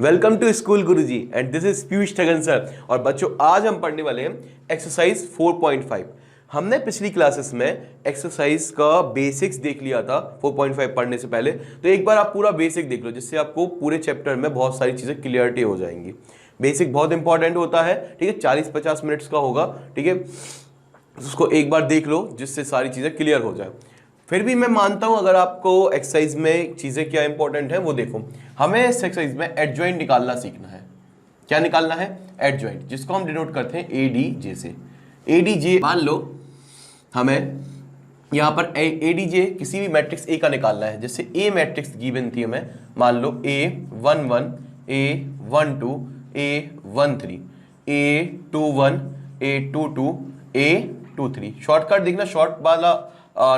Welcome to school Guruji and this is Piyush Thagan sir. और बच्चों आज हम पढ़ने वाले हैं एक्सरसाइज 4.5। हमने पिछली क्लासेस में एक्सरसाइज का बेसिक्स देख लिया था 4.5 पढ़ने से पहले, तो एक बार आप पूरा बेसिक देख लो जिससे आपको पूरे चैप्टर में बहुत सारी चीजें क्लियरिटी हो जाएंगी। बेसिक बहुत इंपॉर्टेंट होता है, ठीक है, 40-50 मिनट्स का होगा, ठीक है, उसको एक बार देख लो जिससे सारी चीजें क्लियर हो जाए। फिर भी मैं मानता हूं अगर आपको एक्सरसाइज में चीजें क्या इंपॉर्टेंट है वो देखो। हमें इस एक्सरसाइज में एडजॉइंट निकालना सीखना है। क्या निकालना है? एडजॉइंट, जिसको हम डिनोट करते हैं एडीजे से। एडीजे मान लो हमें यहां पर एडीजे किसी भी मैट्रिक्स ए का निकालना है। जैसे ए मैट्रिक्स गिवन थी हमें, मान लो A11, A12, A13, A21, A22, A23। Shortcut देखना, शॉर्ट वाला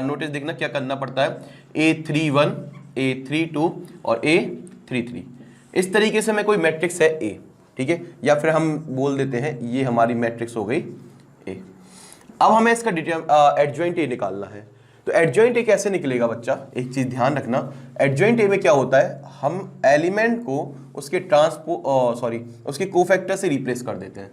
नोटिस देखना क्या करना पड़ता है। A31, A32 और A33। इस तरीके से मैं कोई मैट्रिक्स है A, ठीक है, या फिर हम बोल देते हैं ये हमारी मैट्रिक्स हो गई A। अब हमें इसका एडजॉइंट A निकालना है। तो एडजॉइंट A कैसे निकलेगा बच्चा, एक चीज ध्यान रखना। एडजॉइंट A में क्या होता है, हम एलिमेंट को उसके उसके कोफैक्टर से रिप्लेस कर देते हैं।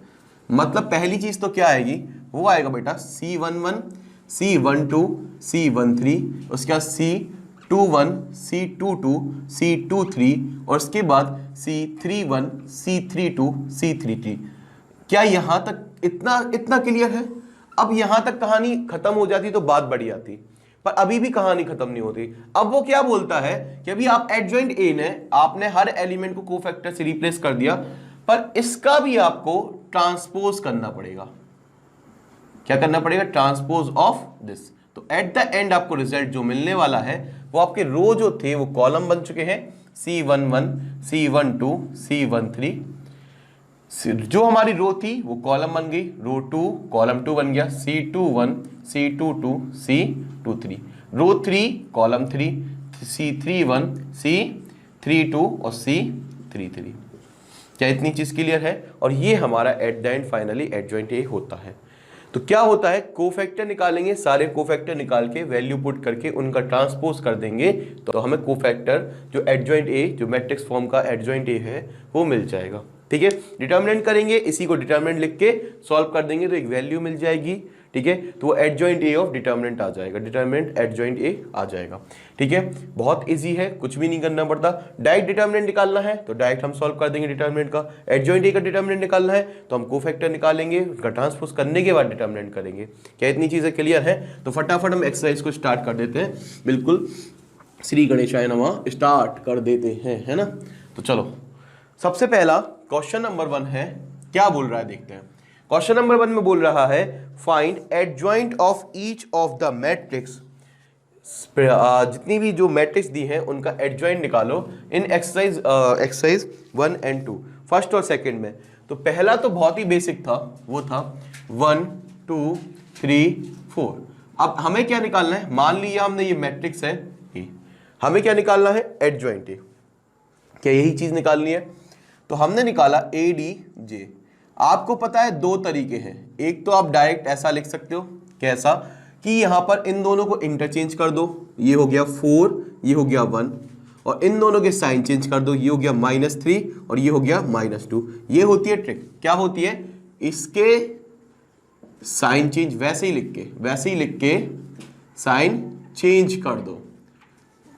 मतलब पहली चीज तो क्या आएगी, वो आएगा बेटा C11, C12, C13, उसके बाद C21, C22, C23 और उसके बाद C31, C32, C33। क्या यहां तक इतना क्लियर है? अब यहां तक कहानी खत्म हो जाती तो बात बढ़ी आती, पर अभी भी कहानी खत्म नहीं होती। अब वो क्या बोलता है कि अभी आप एडजॉइंट ए ने आपने हर एलिमेंट को कोफैक्टर से रिप्लेस कर दिया, पर इसका भी आपको ट्रांसपोज करना पड़ेगा। क्या करना पड़ेगा? Transpose of this. तो एट द एंड आपको रिजल्ट जो मिलने वाला है वो आपके रो जो थे वो कॉलम बन चुके हैं। C11, C12, C13। जो हमारी रो थी वो कॉलम बन गई, रो 2 कॉलम 2 बन गया, C21, C22, C23। रो 3 कॉलम 3, C31, C32 और C33। क्या इतनी चीज क्लियर है? और ये हमारा at the end finally adjoint A होता है। तो क्या होता है, कोफैक्टर निकालेंगे, सारे कोफैक्टर निकाल के वैल्यू पुट करके उनका ट्रांसपोज कर देंगे तो हमें कोफैक्टर जो एडजॉइंट ए, जो मैट्रिक्स फॉर्म का एडजॉइंट ए है वो मिल जाएगा। ठीक है, डिटर्मिनेंट करेंगे, इसी को डिटर्मिनेंट लिख के सॉल्व कर देंगे तो एक वैल्यू मिल जाएगी। ठीक है, तो वो एडजॉइंट ए ऑफ डिटर्मिनेंट आ जाएगा, डिटर्मिनेंट एडजॉइंट ए आ जाएगा। ठीक है, बहुत इजी है, कुछ भी नहीं करना पड़ता। डायरेक्ट डिटर्मिनेंट निकालना है तो डायरेक्ट हम सॉल्व कर देंगे डिटर्मिनेंट का। एडजॉइंट ए का डिटर्मिनेंट निकालना है तो हम कोफैक्टर निकालेंगे, उसका ट्रांसपोज करने के बाद डिटर्मिनेंट करेंगे। क्या इतनी चीजें क्लियर है? तो फटाफट हम एक्सरसाइज को स्टार्ट कर देते हैं। बिल्कुल, श्री गणेशाय नमः स्टार्ट कर देते हैं, है ना। तो चलो, सबसे पहला क्वेश्चन नंबर 1 है, क्या बोल रहा है देखते हैं। क्वेश्चन नंबर 1 में बोल रहा है find adjoint of each of the matrix. जितनी भी जो मैट्रिक्स दी हैं उनका एडजॉइंट निकालो इन एक्सरसाइज 1 and 2, फर्स्ट और सेकंड में। तो पहला तो बहुत ही बेसिक था, वो था 1 2 3 4। अब हमें क्या निकालना है, मान लिया हमने ये मैट्रिक्स है ए, हमें क्या निकालना है? एडजॉइंट ए। क्या यही चीज निकालनी है? तो हमने निकाला एडीजे। आपको पता है दो तरीके हैं, एक तो आप डायरेक्ट ऐसा लिख सकते हो, कैसा कि यहां पर इन दोनों को इंटरचेंज कर दो, ये हो गया 4, ये हो गया 1, और इन दोनों के साइन चेंज कर दो, ये हो गया -3 और ये हो गया -2। ये होती है ट्रिक। क्या होती है? इसके साइन चेंज वैसे ही लिख के साइन चेंज कर दो,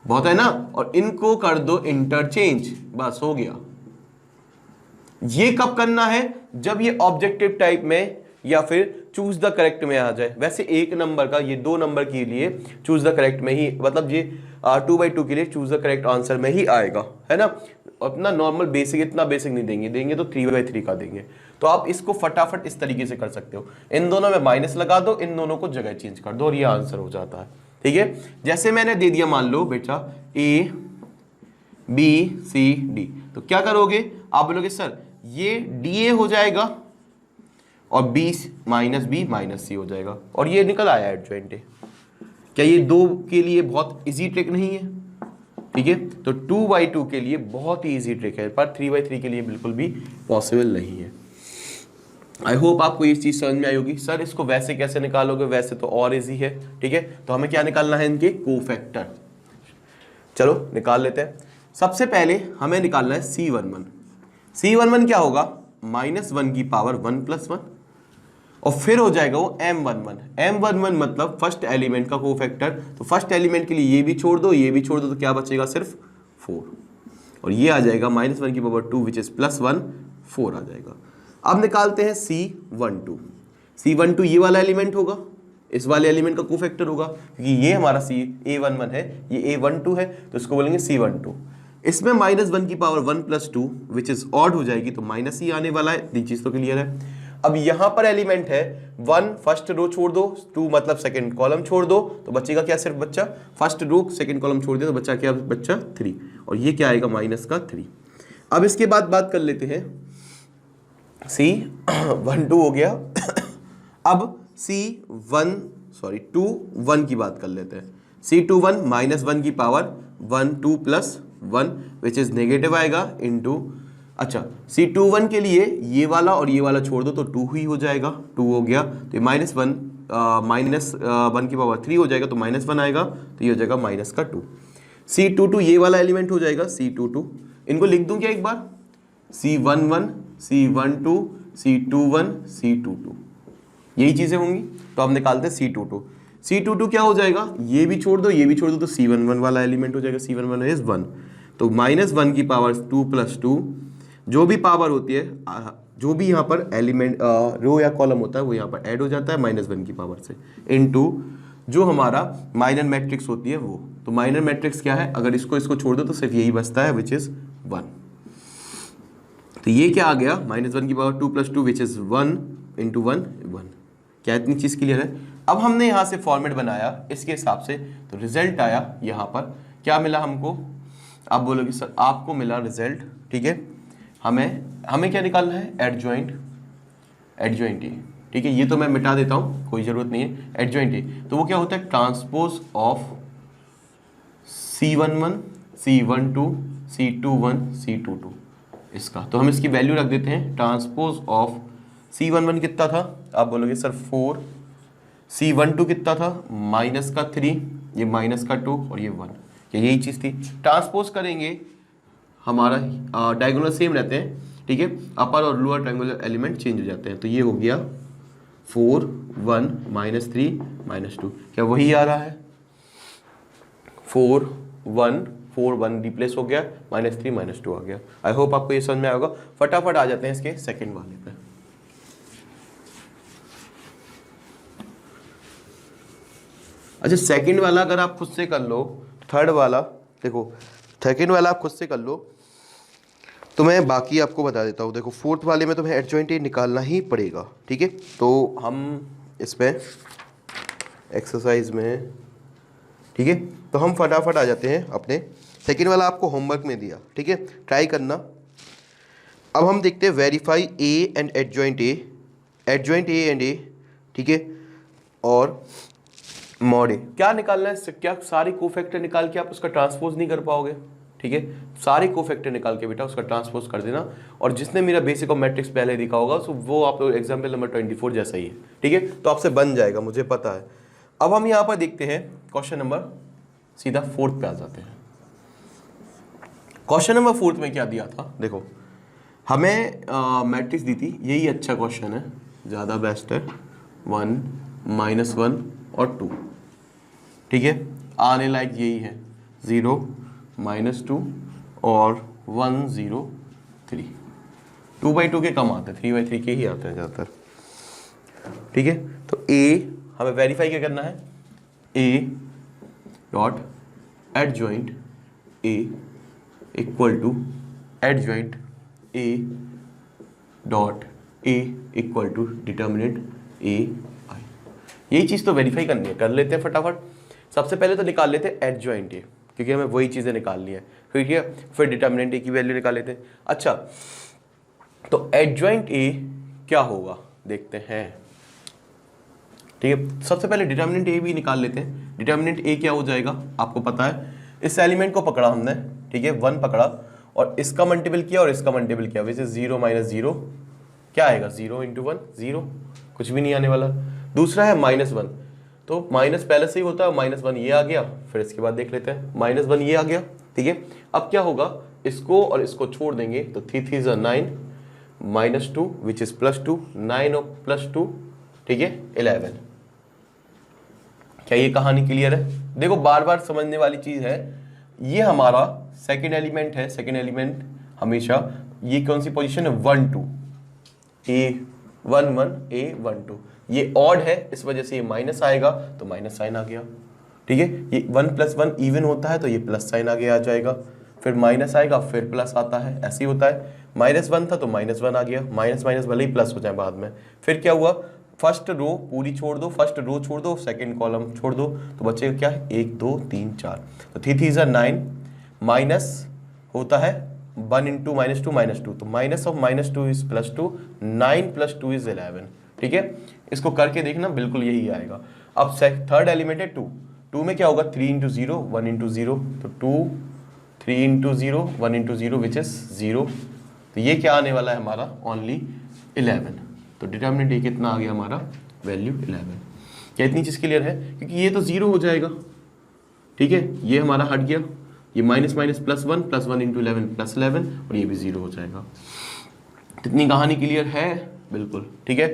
बहुत है ना, और इनको कर दो इंटरचेंज, बस हो गया। ये कब करना है? जब ये ऑब्जेक्टिव टाइप में या फिर चूज द करेक्ट में आ जाए। वैसे 1 नंबर का, ये 2 नंबर के लिए चूज द करेक्ट में ही, मतलब ये 2/2 के लिए चूज द करेक्ट आंसर में ही आएगा, है ना। अपना नॉर्मल बेसिक, इतना बेसिक नहीं देंगे तो 3/3 का देंगे। तो आप इसको फटाफट इस तरीके से कर सकते हो, इन दोनों में माइनस लगा दो, इन दोनों को जगह चेंज कर दो और ये आंसर हो जाता है। ठीक है, जैसे मैंने दे दिया, मान लो बेटा A B C D, तो क्या करोगे आप? बोलोगे सर ये DA हो जाएगा और B -C हो जाएगा, और ये निकल आया एडजॉइंट ए। क्या ये 2 के लिए बहुत इजी ट्रिक नहीं है? ठीक है, तो 2/2 के लिए बहुत ही इजी ट्रिक है, पर 3/3 के लिए बिल्कुल भी पॉसिबल नहीं है। आई होप आपको ये चीज समझ में आई होगी। सर इसको वैसे कैसे निकालोगे? वैसे तो और इजी है। ठीक है, तो हमें क्या निकालना है? इनके कोफैक्टर। चलो निकाल लेते हैं। सबसे पहले हमें निकालना है C11। C11 क्या होगा, -1 की पावर 1 + 1 और फिर हो जाएगा वो M11। M11 मतलब फर्स्ट एलिमेंट का कोफैक्टर। तो फर्स्ट एलिमेंट के लिए ये भी छोड़ दो, ये भी छोड़ दो, तो क्या बचेगा, सिर्फ 4 और ये आ जाएगा -1 की पावर 2 विच इज +1, 4 आ जाएगा। अब निकालते हैं C12। C12 ये वाला एलिमेंट होगा, इस वाले एलिमेंट का कोफैक्टर होगा, क्योंकि ये हमारा A11 है, ये A12 है, तो इसको बोलेंगे C12। इसमें -1 की पावर 1 + 2 विच इज ऑड हो जाएगी, तो माइनस ही आने वाला है। ये चीज तो क्लियर है। अब यहां पर एलिमेंट है 1, फर्स्ट रो छोड़ दो, 2 मतलब सेकंड कॉलम छोड़ दो, तो बचेगा क्या, सिर्फ बच्चा फर्स्ट रो सेकंड कॉलम छोड़ दिया तो बच्चा क्या, बच्चा 3 और ये क्या आएगा, -3। अब इसके बाद बात कर लेते हैं C12 हो गया। अब C21 की बात कर लेते हैं। C21 -1 की पावर 1 2 + 1 विच इज नेगेटिव आएगा इनटू, अच्छा C21 के लिए ये वाला और ये वाला छोड़ दो तो 2 ही हो जाएगा, 2 हो गया, तो -1 की पावर 3 हो जाएगा, तो -1 आएगा, तो ये हो जाएगा -2। C22 ये वाला एलिमेंट हो जाएगा C22, इनको लिख दूं क्या एक बार, C11 C12 C21 C22, यही चीजें होंगी। तो हम निकालते हैं C22। C22 क्या हो जाएगा, ये भी छोड़ दो, ये भी छोड़ दो, तो C11 वाला एलिमेंट हो जाएगा। C11 इज 1, तो -1 की पावर 2 + 2, जो भी पावर होती है, जो भी यहाँ पर एलिमेंट रो या कॉलम होता है वो यहाँ पर ऐड हो जाता है -1 की पावर से, इनटू जो हमारा माइनर मैट्रिक्स होती है वो। तो माइनर मैट्रिक्स क्या है, अगर इसको छोड़ दो तो सिर्फ यही बचता है विच इज 1। तो ये क्या आ गया, -1 की पावर 2 + 2 विच इज 1 × 1 1। क्या इतनी चीज क्लियर है। अब हमने यहाँ से फॉर्मेट बनाया इसके हिसाब से, तो रिजल्ट आया यहाँ पर क्या मिला हमको, आप बोलोगे सर आपको मिला रिजल्ट, ठीक है। हमें क्या निकालना है, एडजॉइंट ए, ठीक है। ये तो मैं मिटा देता हूँ, कोई ज़रूरत नहीं है। एडजॉइंट ए तो वो क्या होता है, transpose of C11 C12 C21 C22 इसका। तो हम इसकी वैल्यू रख देते हैं, ट्रांसपोज ऑफ C11 कितना था, आप बोलोगे सर 4, C12 कितना था, -3, ये -2 और ये 1, यही चीज़ थी। ट्रांसपोज करेंगे हमारा डायगोनल सेम रहते हैं, ठीक है, अपर और लोअर ट्रायंगुलर एलिमेंट चेंज हो जाते हैं। तो ये हो गया 4 1 -3 -2, क्या वही आ रहा है, 4 1 रिप्लेस हो गया, -3 -2 आ गया। आई होप आपको ये समझ में आएगा। फटाफट आ जाते हैं इसके सेकंड वाले पे। अच्छा सेकंड वाला अगर आप खुद से कर लो, थर्ड वाला देखो, सेकंड वाला आप खुद से कर लो तो मैं बाकी आपको बता देता हूँ। देखो फोर्थ वाले में तुम्हें एडजॉइंट ए निकालना ही पड़ेगा, ठीक है। तो हम इसमें एक्सरसाइज में, ठीक है, तो हम फटाफट आ जाते हैं अपने सेकंड वाला, आपको होमवर्क में दिया, ठीक है, ट्राई करना। अब हम देखते हैं verify A and adjoint A, adjoint A and A, ठीक है, और मॉड ए। क्या निकालना है, क्या सारे कोफैक्टर निकाल के आप उसका ट्रांसपोज नहीं कर पाओगे, ठीक है। सारे कोफैक्टर निकाल के बेटा उसका ट्रांसपोज कर देना। और जिसने मेरा बेसिक ऑफ मैट्रिक्स पहले देखा होगा तो वो आप एग्जाम्पल नंबर 24 जैसा ही है, ठीक है, तो आपसे बन जाएगा, मुझे पता है। अब हम यहाँ पर देखते हैं क्वेश्चन नंबर, सीधा 4 पे आ जाते हैं। क्वेश्चन नंबर 4 में क्या दिया था, देखो हमें मैट्रिक्स दी थी, यही अच्छा क्वेश्चन है, ज़्यादा बेस्ट है, 1 -1 और 2, ठीक है, आने लायक यही है, 0 -2 और 1 0 3, 2/2 के कम आते हैं, 3/3 के ही आते हैं ज़्यादातर, ठीक है। तो ए हमें वेरीफाई क्या करना है, A dot adjoint A equal to adjoint A dot A equal to determinant A I. यही चीज़ तो वेरीफाई करनी है, कर लेते हैं फटाफट। सबसे पहले तो निकाल लेते हैं एडजॉइंट ए, क्योंकि हमें वही चीज़ें निकालनी है, ठीक है। फिर डिटर्मिनेंट ए की वैल्यू निकाल लेते हैं। अच्छा तो एडजॉइंट ए क्या होगा देखते हैं, ठीक है। सबसे पहले डिटर्मिनेंट ए भी निकाल लेते हैं। डिटर्मिनेंट ए क्या हो जाएगा, आपको पता है, इस एलिमेंट को पकड़ा हमने, ठीक है, 1 पकड़ा और इसका मल्टीपल किया और इसका मल्टीपल किया, विच इज 0 - 0, क्या आएगा, 0 × 1 0, कुछ भी नहीं आने वाला। दूसरा है -1, तो माइनस पहले से ही होता है, -1 ये आ गया, फिर इसके बाद देख लेते हैं, -1 ये आ गया, ठीक है। अब क्या होगा, इसको और इसको छोड़ देंगे तो 3 3 ज़ा 9 -2 विच इज +2, 9 और +2, ठीक है 11। क्या ये कहानी क्लियर है? देखो बार बार समझने वाली चीज है, ये हमारा सेकंड एलिमेंट है। सेकंड एलिमेंट हमेशा ये कौन सी पोजीशन है, 1 2, A11 A12, ये ऑड है इस वजह से ये माइनस आएगा तो माइनस साइन आ गया, ठीक है। ये 1 + 1 इवन होता है तो ये प्लस साइन आगे आ जाएगा, फिर माइनस आएगा फिर प्लस आता है, ऐसे ही होता है। -1 था तो -1 आ गया, माइनस माइनस भले ही प्लस हो जाए बाद में। फिर क्या हुआ, फर्स्ट रो पूरी छोड़ दो, फर्स्ट रो छोड़ दो, सेकंड कॉलम छोड़ दो, तो बचेगा क्या है 1 2 3 4। तो 3 3 ज़ा 9 माइनस होता है 1 × -2 -2, तो माइनस ऑफ -2 इज +2, 9 + 2 इज 11, ठीक है। इसको करके देखना बिल्कुल यही आएगा। अब थर्ड एलिमेंट है 2, 2 में क्या होगा 3 × 0 1 × 0, तो 2 3 × 0 1 × 0 विच इज 0, तो ये क्या आने वाला है हमारा ओनली 11। तो डिटर्मिनेंट ये कितना आ गया हमारा, वैल्यू 11। क्या इतनी चीज़ क्लियर है? क्योंकि ये तो 0 हो जाएगा, ठीक है, ये हमारा हट गया, ये माइनस माइनस +1 +1 × 11 +11, और ये भी 0 हो जाएगा। इतनी कहानी क्लियर है? बिल्कुल, ठीक है।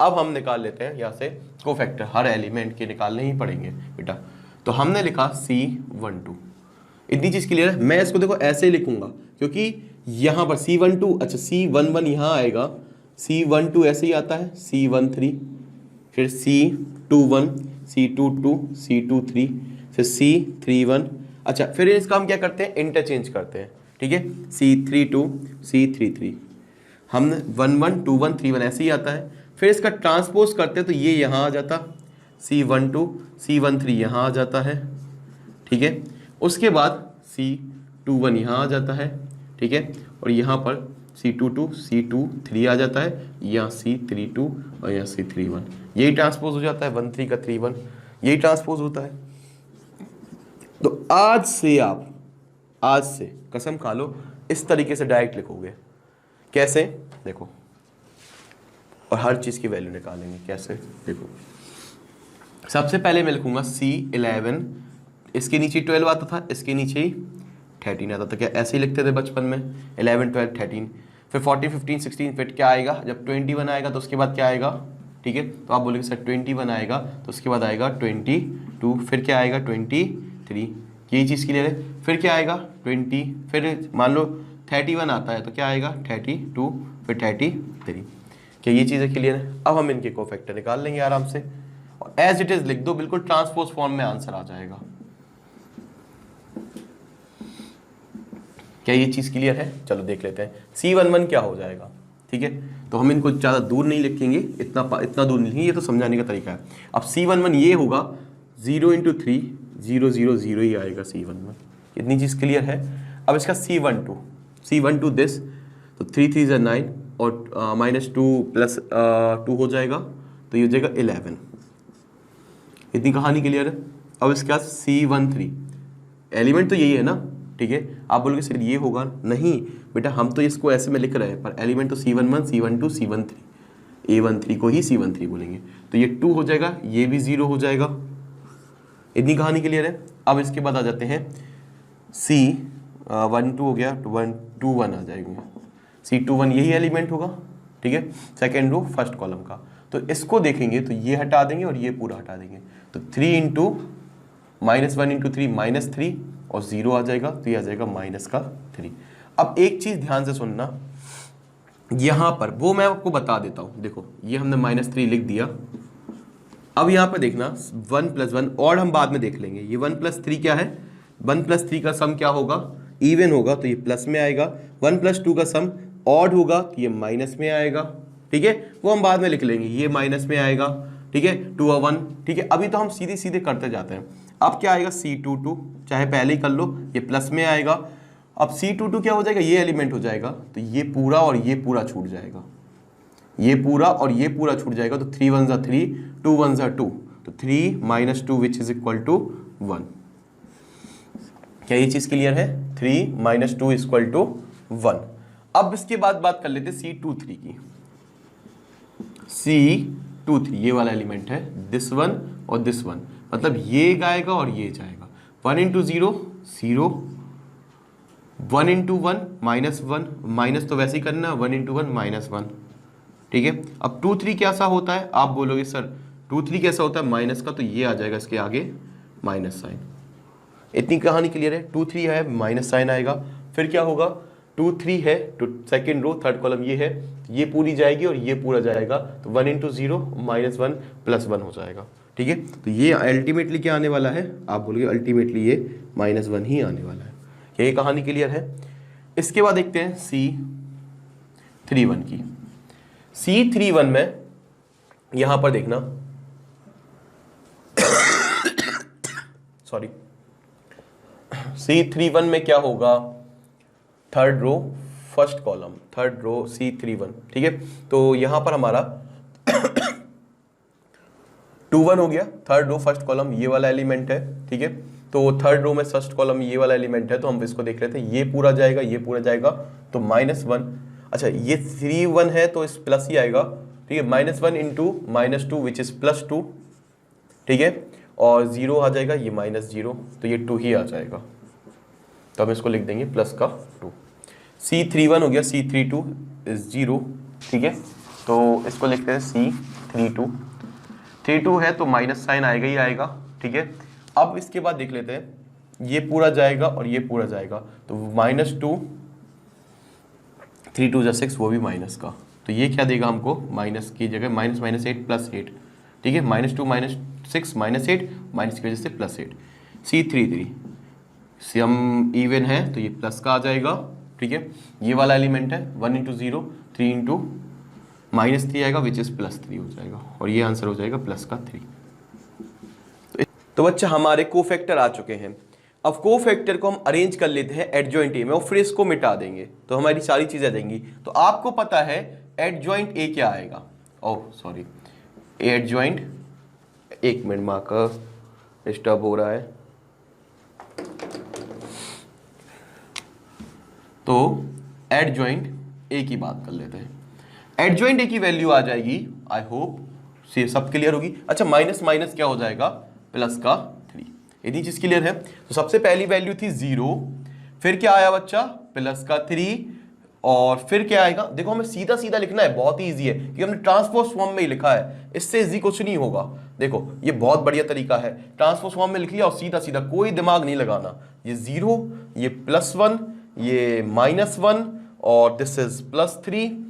अब हम निकाल लेते हैं यहाँ से कोफैक्टर, हर एलिमेंट के निकालने ही पड़ेंगे बेटा। तो हमने लिखा C12, इतनी चीज़ क्लियर है। मैं इसको देखो ऐसे ही लिखूंगा क्योंकि यहाँ पर C12, अच्छा C11 यहाँ आएगा, C12 ऐसे ही आता है, C13, फिर C21, C22, C23, फिर C31। अच्छा फिर इसका हम क्या करते हैं, इंटरचेंज करते हैं, ठीक है। C32, C33, हम 11 21 31 ऐसे ही आता है। फिर इसका ट्रांसपोज करते हैं तो ये यहाँ आ जाता, C12 C13 यहाँ आ जाता है, ठीक है। उसके बाद C21 यहाँ आ जाता है, ठीक है, और यहाँ पर C22 C23 आ जाता है, यहाँ C32 और यहाँ C31, यही ट्रांसपोज हो जाता है 13 का 31, यही ट्रांसपोज होता है। तो आज से आप, आज से कसम खा लो इस तरीके से डायरेक्ट लिखोगे। कैसे, देखो, और हर चीज़ की वैल्यू निकालेंगे। कैसे, देखो, सबसे पहले मैं लिखूंगा C11, इसके नीचे 12 आता था, इसके नीचे ही 13 आता था। क्या ऐसे ही लिखते थे बचपन में, 11 12 13, फिर 14 15 16, फिर क्या आएगा, जब 21 आएगा तो उसके बाद क्या आएगा, ठीक है। तो आप बोलेंगे सर 21 आएगा तो उसके बाद आएगा 22, फिर क्या आएगा 23, यही चीज़ क्लियर है। फिर क्या आएगा 20, फिर मान लो 31 आता है तो क्या आएगा 32, फिर 33। क्या ये चीज़ें क्लियर है? अब हम इनके कोफैक्टर निकाल लेंगे आराम से, और एज इट इज लिख दो, बिल्कुल ट्रांसपोज फॉर्म में आंसर आ जाएगा। क्या ये चीज़ क्लियर है? चलो देख लेते हैं। C11 क्या हो जाएगा, ठीक है। तो हम इनको ज़्यादा दूर नहीं लिखेंगे, इतना दूर नहीं लिखेंगे, ये तो समझाने का तरीका है। अब C11 ये होगा 0 × 3 0 0 0 ही आएगा C11। इतनी चीज़ क्लियर है? अब इसका C12 दिस, तो 3 3 ज़ा 9 और -2 + 2 हो जाएगा, तो ये हो जाएगा 11। इतनी कहानी क्लियर है? अब इसका C13, एलिमेंट तो यही है ना, ठीक है। आप बोलोगे सर ये होगा, नहीं बेटा, हम तो इसको ऐसे में लिख रहे हैं, पर एलिमेंट तो C11 C12 C13, A13 को ही C13 बोलेंगे, तो ये 2 हो जाएगा, ये भी 0 हो जाएगा। इतनी कहानी क्लियर है? अब इसके बाद आ जाते हैं C12 हो गया, 21 आ जाएंगे, C21 यही एलिमेंट होगा, ठीक है, सेकेंड रो फर्स्ट कॉलम का। तो इसको देखेंगे तो ये हटा देंगे और ये पूरा हटा देंगे, तो 3 × -1 × 3 -3 और 0 आ जाएगा, तो ये आ जाएगा -3। अब एक चीज़ ध्यान से सुनना, यहाँ पर वो मैं आपको बता देता हूँ। देखो ये हमने -3 लिख दिया। अब यहाँ पर देखना 1 + 1, और हम बाद में देख लेंगे। ये 1 + 3 क्या है, 1 + 3 का सम क्या होगा, इवन होगा, तो ये प्लस में आएगा। 1 + 2 का सम ऑड होगा तो ये माइनस में आएगा, ठीक है, वो हम बाद में लिख लेंगे, ये माइनस में आएगा, ठीक है, 2 और 1, ठीक है। अभी तो हम सीधे सीधे करते जाते हैं। अब क्या आएगा C22, चाहे पहले ही कर लो, ये प्लस में आएगा। अब C22 क्या हो जाएगा, ये एलिमेंट हो जाएगा, तो ये पूरा और ये पूरा छूट जाएगा, ये पूरा और ये पूरा छूट जाएगा, तो 3 1 ज़ा 3 2 1 ज़ा 2, तो 3 - 2 विच इज इक्वल टू 1। क्या ये चीज़ क्लियर है? 3 - 2 = 1। अब इसके बाद बात कर लेते C23 की। C23 ये वाला एलिमेंट है, दिस वन और दिस वन, मतलब ये जाएगा और ये जाएगा। 1 × 0 0, 1 into one minus one, minus तो वैसे ही करना, 1 इंटू वन माइनस वन, ठीक है। अब 2 3 कैसा होता है, आप बोलोगे सर 2 3 कैसा होता है माइनस का, तो ये आ जाएगा इसके आगे माइनस साइन। इतनी कहानी क्लियर है। 2 3 है माइनस साइन आएगा, फिर क्या होगा 2 3 है तो सेकेंड रो थर्ड कॉलम ये है, ये पूरी जाएगी और ये पूरा जाएगा, तो 1 into zero minus one plus one हो जाएगा, ठीक है। तो ये अल्टीमेटली क्या आने वाला है, आप बोलोगे अल्टीमेटली ये माइनस वन ही आने वाला है। ये कहानी क्लियर है। इसके बाद देखते हैं C31 की। C31 में यहां पर देखना सॉरी, C31 में क्या होगा, third row first column, third row C31, ठीक है। तो यहां पर हमारा 2 1 हो गया, थर्ड रो फर्स्ट कॉलम ये वाला एलिमेंट है, ठीक है। तो थर्ड रो में फर्स्ट कॉलम ये वाला एलिमेंट है, तो हम इसको देख रहे थे, ये पूरा जाएगा ये पूरा जाएगा, तो माइनस वन, अच्छा ये 3 1 है तो इस प्लस ही आएगा, ठीक है। Minus one into minus two which is plus two, ठीक है, और जीरो आ जाएगा, ये माइनस जीरो, तो ये 2 ही आ जाएगा, तो हम इसको लिख देंगे प्लस का 2। C31 हो गया, C32 इज 0, ठीक है। तो इसको लिखते हैं C32, 32 है तो माइनस साइन आएगा ही आएगा, ठीक है। अब इसके बाद देख लेते हैं, ये पूरा जाएगा और ये पूरा जाएगा, तो माइनस टू, 3 2 जा 6, वो भी माइनस का, तो ये क्या देगा हमको, माइनस की जगह माइनस माइनस 8 प्लस 8, ठीक है। Minus two minus 6 minus 8, minus की वजह से प्लस 8। C33 सम इवन है तो ये प्लस का आ जाएगा, ठीक है। ये वाला एलिमेंट है 1 इंटू जीरो 3 इंटू माइनस 3 आएगा विच इज प्लस 3 हो जाएगा, और ये आंसर हो जाएगा प्लस का 3। तो बच्चा हमारे कोफैक्टर आ चुके हैं। अब कोफैक्टर को हम अरेंज कर लेते हैं एडजॉइंट ए में और फिर इसको मिटा देंगे, तो हमारी सारी चीजें आ जाएंगी। तो आपको पता है एडजॉइंट ए क्या आएगा, ओह सॉरी एडजॉइंट, एक मिनट माँ का डिस्टर्ब हो रहा है, तो एडजॉइंट ए की बात कर लेते हैं। एडजॉइंट ए की वैल्यू आ जाएगी, आई होप से सब क्लियर होगी। अच्छा माइनस माइनस क्या हो जाएगा, प्लस का 3, इतनी चीज क्लियर है। तो सबसे पहली वैल्यू थी 0, फिर क्या आया बच्चा, प्लस का 3, और फिर क्या आएगा, देखो हमें सीधा सीधा लिखना है, बहुत ही ईजी है क्योंकि हमने ट्रांसपोज फॉर्म में ही लिखा है, इससे इजी कुछ नहीं होगा। देखो ये बहुत बढ़िया तरीका है, ट्रांसपोज फॉर्म में लिख लिया और सीधा सीधा, कोई दिमाग नहीं लगाना। ये 0, ये +1, ये -1, और दिस इज +3,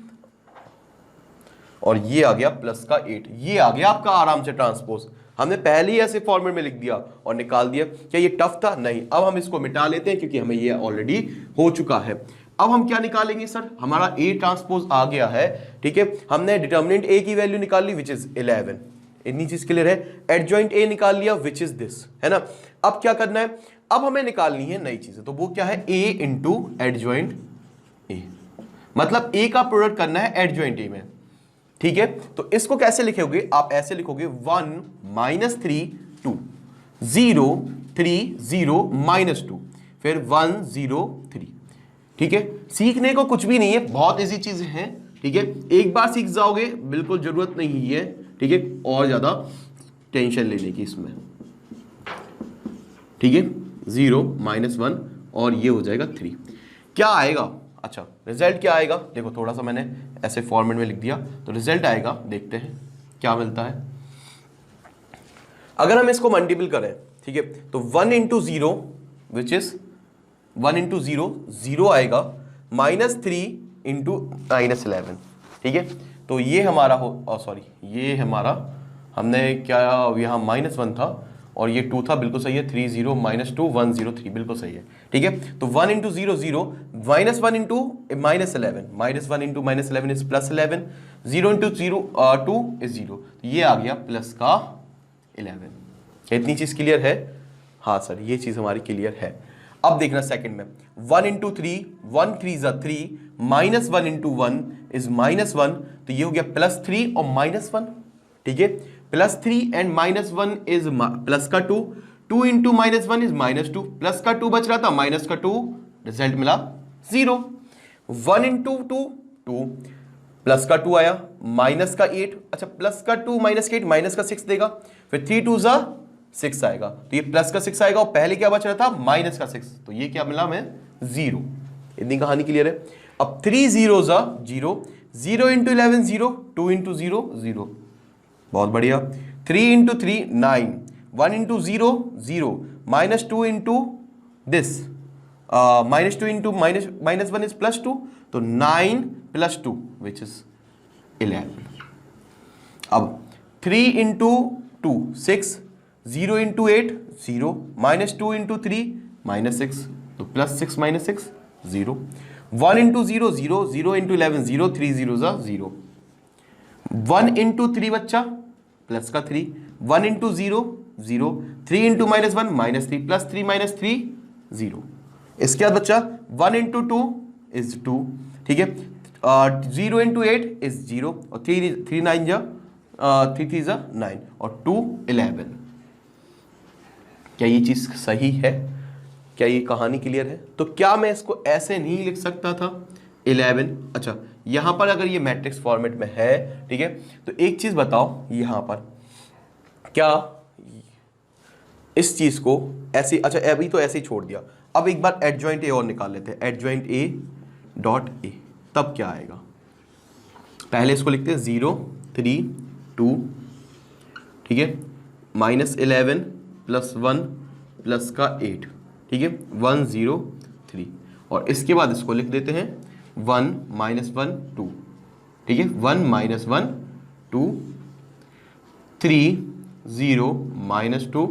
और ये आ गया प्लस का 8, ये आ गया आपका आराम से ट्रांसपोज। हमने पहले ही ऐसे फॉर्मेट में लिख दिया और निकाल दिया। क्या ये टफ था, नहीं। अब हम इसको मिटा लेते हैं क्योंकि हमें ये ऑलरेडी हो चुका है। अब हम क्या निकालेंगे सर, हमारा ए ट्रांसपोज आ गया है, ठीक है। हमने डिटर्मिनेंट ए की वैल्यू निकाल ली विच इज 11, इतनी चीज क्लियर है। एडजॉइंट ए निकाल लिया विच इज दिस, है ना। अब क्या करना है, अब हमें निकालनी है नई चीजें, तो वो क्या है, ए इंटू एडजॉइंट ए, मतलब ए का प्रोडक्ट करना है एडजॉइंट ए में, ठीक है। तो इसको कैसे लिखोगे, आप ऐसे लिखोगे 1 -3 2 0 3 0 -2, फिर 1 0 3, ठीक है। सीखने को कुछ भी नहीं है, बहुत इजी चीजें हैं, ठीक है। एक बार सीख जाओगे बिल्कुल जरूरत नहीं है, ठीक है, और ज्यादा टेंशन लेने की इसमें, ठीक है। 0 -1 और ये हो जाएगा 3, क्या आएगा, अच्छा रिजल्ट क्या आएगा, देखो थोड़ा सा मैंने ऐसे फॉर्मेट में लिख दिया, तो रिजल्ट आएगा, देखते हैं क्या मिलता है। अगर हम इसको मल्टीपल करें, ठीक है, तो 1 into zero which is 1 into zero 0 आएगा, -3 इंटू -11, ठीक है। तो ये हमारा हो, सॉरी ये हमारा, हमने क्या यहाँ -1 था और ये 2 था, बिल्कुल सही है। 3 0 -2 1 0 3, बिल्कुल सही है, ठीक है। तो 1 into 0 0, -1 into -11, -1 into -11 is +11, 0 into 0 2 is 0, तो ये आ गया प्लस का 11। इतनी चीज क्लियर है, हाँ सर ये चीज हमारी क्लियर है। अब देखना सेकंड में, 1 इंटू 3, 1 3 ज़ा 3, -1 इंटू 1 इज -1, तो ये हो गया +3 और -1, ठीक है। +3 एंड -1 इज प्लस का 2, 2 इंटू -1 इज -2, प्लस का 2 बच रहा था, माइनस का 2, रिजल्ट मिला 0। 1 इंटू 2 2, प्लस का 2 आया, माइनस का 8, अच्छा प्लस का 2 माइनस का 8 माइनस का 6 देगा, फिर 3 2 ज़ा 6 आएगा, तो ये प्लस का 6 आएगा और पहले क्या बच रहा था, माइनस का 6, तो ये क्या मिला हमें 0। इतनी कहानी क्लियर है। अब 3 0 ज़ा 0, 0 इंटू 11 0, 2 इंटू 0 0, बहुत बढ़िया। 3 into 3 9, 1 into 0 0, -2 into this, -2 into -1 is +2, तो 9 + 2 विच इज 11। अब 3 इंटू 2 6, 0 इंटू 8 0, -2 इंटू 3 -6, तो +6 -6 0, 1 इंटू 0 0, 0 इंटू 11 0, 3 0 ज़ा 0, 1 इंटू 3 बच्चा प्लस का 3, 1 इंटू 0 0, 3 इंटू -1 -3, +3 -3 0। इसके बाद बच्चा 1 इंटू 2 इज 2, ठीक है। 0 इंटू 8 इज 0, और 3 9 जा 3 3 जा 9, और 2 11। क्या ये चीज सही है? क्या ये कहानी क्लियर है? तो क्या मैं इसको ऐसे नहीं लिख सकता था 11? अच्छा, यहां पर अगर ये मैट्रिक्स फॉर्मेट में है, ठीक है, तो एक चीज बताओ, यहां पर क्या इस चीज को ऐसे, अच्छा अभी तो ऐसे ही छोड़ दिया, अब एक बार एडजॉइंट ए और निकाल लेते हैं, एडजॉइंट ए डॉट ए, तब क्या आएगा? पहले इसको लिखते हैं 0 3 2, ठीक है, -11 +1 प्लस का 8, ठीक है, 1 0 3, और इसके बाद इसको लिख देते हैं 1 -1 2, ठीक है, 1 -1 2 3 0 -2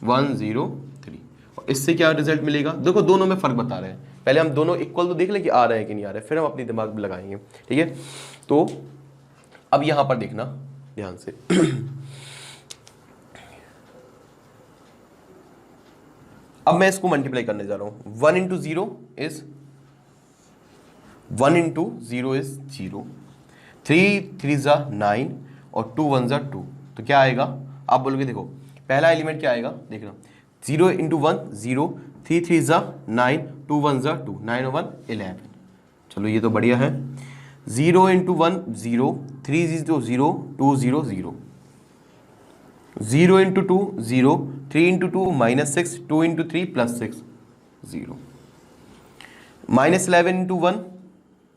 1 0 3, और इससे क्या रिजल्ट मिलेगा? देखो दोनों में फर्क बता रहे हैं, पहले हम दोनों इक्वल तो देख लें कि आ रहे हैं कि नहीं आ रहे, फिर हम अपनी दिमाग में लगाएंगे, ठीक है। तो अब यहां पर देखना ध्यान से अब मैं इसको मल्टीप्लाई करने जा रहा हूं। 1 इंटू 0 इज 1 इंटू 0 इज 0, 3 3 ज़ा 9, और 2 1 ज़ा 2, तो क्या आएगा? आप बोलोगे देखो पहला एलिमेंट क्या आएगा, देखना 0 इंटू 1 0, 3 3 ज़ा 9, 2 1 ज़ा 2, 9 और 1 11। चलो ये तो बढ़िया है। 0 into 1 0, 3 0 0, 2 0 0, 0 into 2 0, 3 into 2 -6, 2 into 3 +6 0, -11 into 1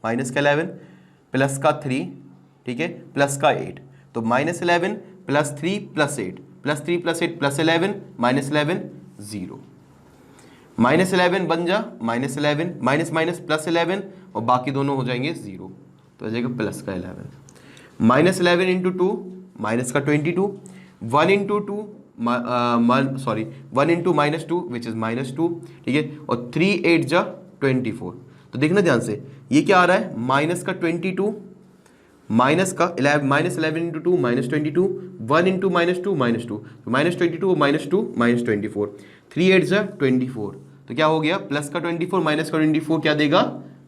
minus का 11 प्लस का 3, ठीक है, प्लस का 8, तो -11 + 3 + 8 +3 + 8 +11 -11 0, -11 बन जा -11 माइनस +11, और बाकी दोनों हो जाएंगे 0, तो हो जाएगा प्लस का 11, -11 इंटू 2 माइनस का 22, 1 into 2 sorry 1 into -2 which is -2, ठीक है, और 3 8 जा 24, तो देखना ध्यान से ये क्या आ रहा है, माइनस का 22 माइनस का 11, -11 इंटू 2 -22, 1 इंटू -2 -2, तो -22 -2 -24, 3 8 जा 24, तो क्या हो गया, प्लस का 24 माइनस का 24 क्या देगा,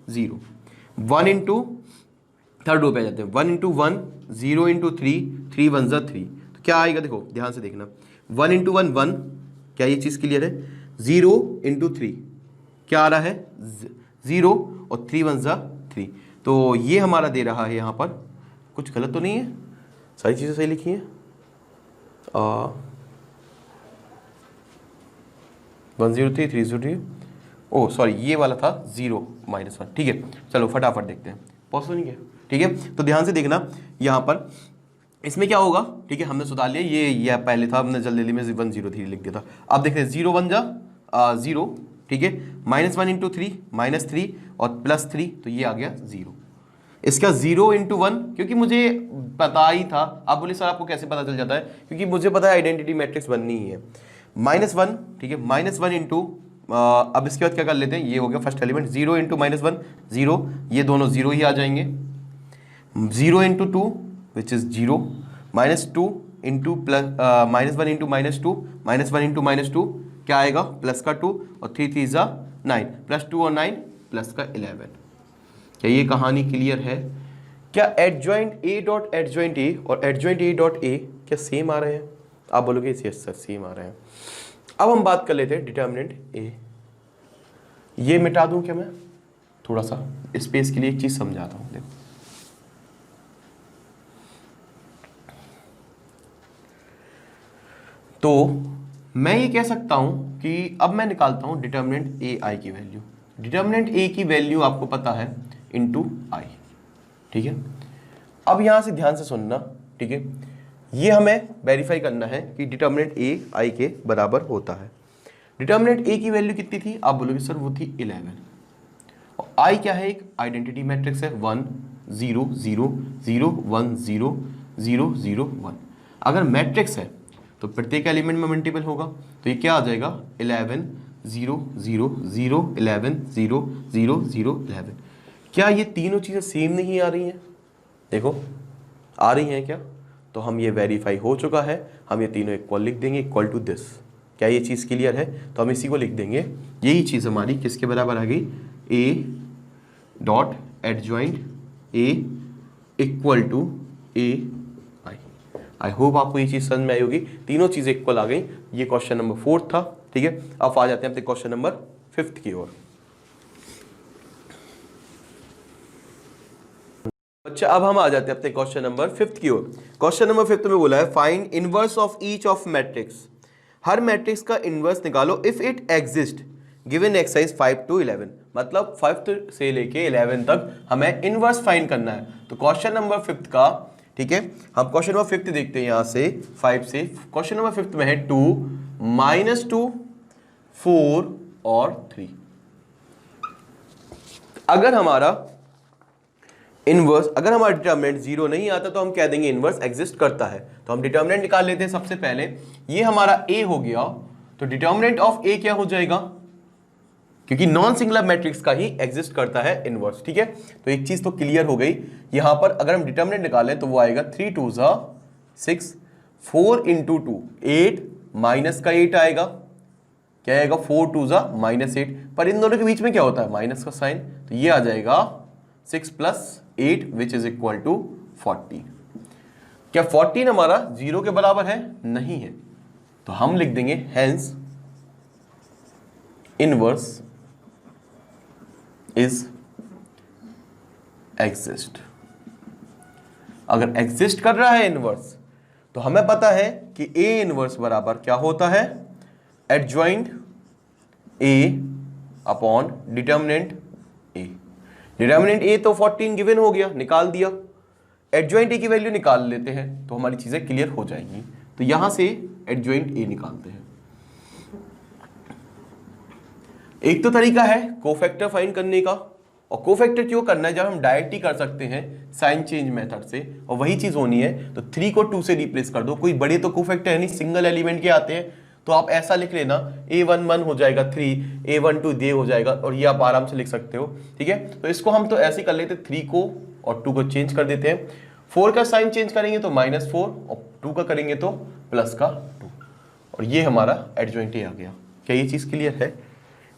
0, 1 इंटू थर्ड रो पे आ जाते हैं, 1 इंटू 1 0 इंटू 3, 3 1 जा 3, तो क्या आएगा, देखो ध्यान से देखना, 1 इंटू 1 1, क्या ये चीज़ क्लियर है, 0 इंटू 3 क्या आ रहा है, 0, और 3 1 जा 3, तो ये हमारा दे रहा है, यहाँ पर कुछ गलत तो नहीं है, सारी चीज़ें सही लिखी हैं, 103 303, ओह सॉरी ये वाला था 0 -1, ठीक है, चलो फटाफट देखते हैं, पॉसिबल नहीं है, ठीक है, तो ध्यान से देखना यहाँ पर इसमें क्या होगा, ठीक है, हमने सुधार लिया, ये पहले था, हमने जल्दी में 103 लिख दिया था, अब देखते हैं 0 1 जा 0, ठीक है, -1 इंटू 3 -3 और +3, तो ये आ गया 0, इसका 0 इंटू 1, क्योंकि मुझे पता ही था, आप बोले सर आपको कैसे पता चल जाता है, क्योंकि मुझे पता है आइडेंटिटी मैट्रिक्स बननी ही है, -1, ठीक है, -1 इंटू अब इसके बाद क्या कर लेते हैं, ये हो गया फर्स्ट एलिमेंट, 0 इंटू -1 0, ये दोनों 0 ही आ जाएंगे, 0 into 2 which is 0, -2 into plus -1 into -2 -1 into -2 क्या आएगा, प्लस का 2, और 3 3 जा 9, +2 और 9 प्लस का 11। क्या ये कहानी क्लियर है? क्या एडजॉइंट ए डॉट एडजॉइंट ए और एडजॉइंट ए डॉट ए क्या सेम आ रहे हैं? आप बोलोगे यस सर सेम आ रहे हैं। अब हम बात कर लेते हैं डिटर्मिनेंट ए। ये मिटा दूं क्या मैं? थोड़ा सा स्पेस के लिए एक चीज समझाता हूं, देखो तो मैं ये कह सकता हूं कि अब मैं निकालता हूं डिटर्मिनेंट ए आई की वैल्यू, डिटर्मिनेंट ए की वैल्यू आपको पता है इनटू आई, ठीक है। अब यहां से ध्यान से सुनना, ठीक है, ये हमें वेरीफाई करना है कि डिटर्मिनेंट ए आई के बराबर होता है। डिटर्मिनेंट ए की वैल्यू कितनी थी, आप बोलोगे सर वो थी 11, और आई क्या है, एक आइडेंटिटी मैट्रिक्स है 1 0 0 0 1 0 0 0 1। अगर मैट्रिक्स है तो प्रत्येक एलिमेंट में मल्टीपल होगा, तो ये क्या आ जाएगा 11 0 0 0 11 0 0 0 11। क्या ये तीनों चीज़ें सेम नहीं आ रही हैं, देखो आ रही हैं क्या, तो हम ये वेरीफाई हो चुका है, हम ये तीनों इक्वल लिख देंगे, इक्वल टू दिस। क्या ये चीज़ क्लियर है, तो हम इसी को लिख देंगे, यही चीज़ हमारी किसके बराबर आ गई, A dot adjoint A equal to A I. I hope आपको ये चीज़ समझ में आई होगी, तीनों चीज़ें इक्वल आ गई। ये क्वेश्चन नंबर 4 था, ठीक है। अब आ जाते हैं अपने क्वेश्चन नंबर 5 की ओर। अच्छा, अब हम आ जाते हैं अपने क्वेश्चन नंबर 5 की ओर। क्वेश्चन नंबर 5 में बोला है find inverse of each of matrix. Her matrix का इनवर्स निकालो if it exist given exercise 5 to 11। मतलब 5 से लेके 11 तक हमें इनवर्स फाइंड करना है। तो क्वेश्चन नंबर 5 का, ठीक है, हम क्वेश्चन नंबर 5 देखते हैं यहां से 5 से। क्वेश्चन नंबर 5 में है 2 -2 4 और 3। अगर हमारा इनवर्स, अगर हमारा डिटर्मिनेंट 0 नहीं आता तो हम कह देंगे इनवर्स एग्जिस्ट करता है। तो हम डिटर्मिनेंट निकाल लेते हैं सबसे पहले। ये हमारा ए हो गया, तो डिटर्मिनेंट ऑफ ए क्या हो जाएगा, क्योंकि नॉन सिंगुलर मैट्रिक्स का ही एग्जिस्ट करता है इनवर्स, ठीक है। तो एक चीज तो क्लियर हो गई, यहां पर अगर हम डिटर्मिनेंट निकालें तो वो आएगा 3 2 6 4 × 2 8 माइनस का 8 आएगा, क्या आएगा 4 2 -8। पर इन दोनों के बीच में क्या होता है, माइनस का साइन, तो ये आ जाएगा 6 + 8 विच इज इक्वल टू 40। क्या 14 हमारा 0 के बराबर है, नहीं है, तो हम लिख देंगे हेंस इनवर्स इज एग्जिस्ट। अगर एग्जिस्ट कर रहा है इनवर्स, तो हमें पता है कि ए इनवर्स बराबर क्या होता है, adjoint A upon determinant A. Determinant A तो 14 गिवन हो गया, निकाल दिया, एडजॉइंट ए की वैल्यू निकाल लेते हैं तो हमारी चीजें क्लियर हो जाएंगी। तो यहां से एडजॉइंट ए निकालते हैं। एक तो तरीका है कोफैक्टर फाइंड करने का, और कोफैक्टर क्यों करना है जब हम डायरेक्ट ही कर सकते हैं साइन चेंज मेथड से, और वही चीज होनी है। तो 3 को 2 से रिप्लेस कर दो, कोई बड़े तो कोफैक्टर है नहीं, सिंगल एलिमेंट के आते हैं, तो आप ऐसा लिख लेना a1 1 हो जाएगा 3, a1 2 दे हो जाएगा, और ये आप आराम से लिख सकते हो, ठीक है। तो इसको हम तो ऐसे ही कर लेते, 3 को और 2 को चेंज कर देते हैं। 4 का साइन चेंज करेंगे तो -4, और 2 का करेंगे तो +2, और ये हमारा एडजॉइंट ए आ गया। क्या ये चीज क्लियर है।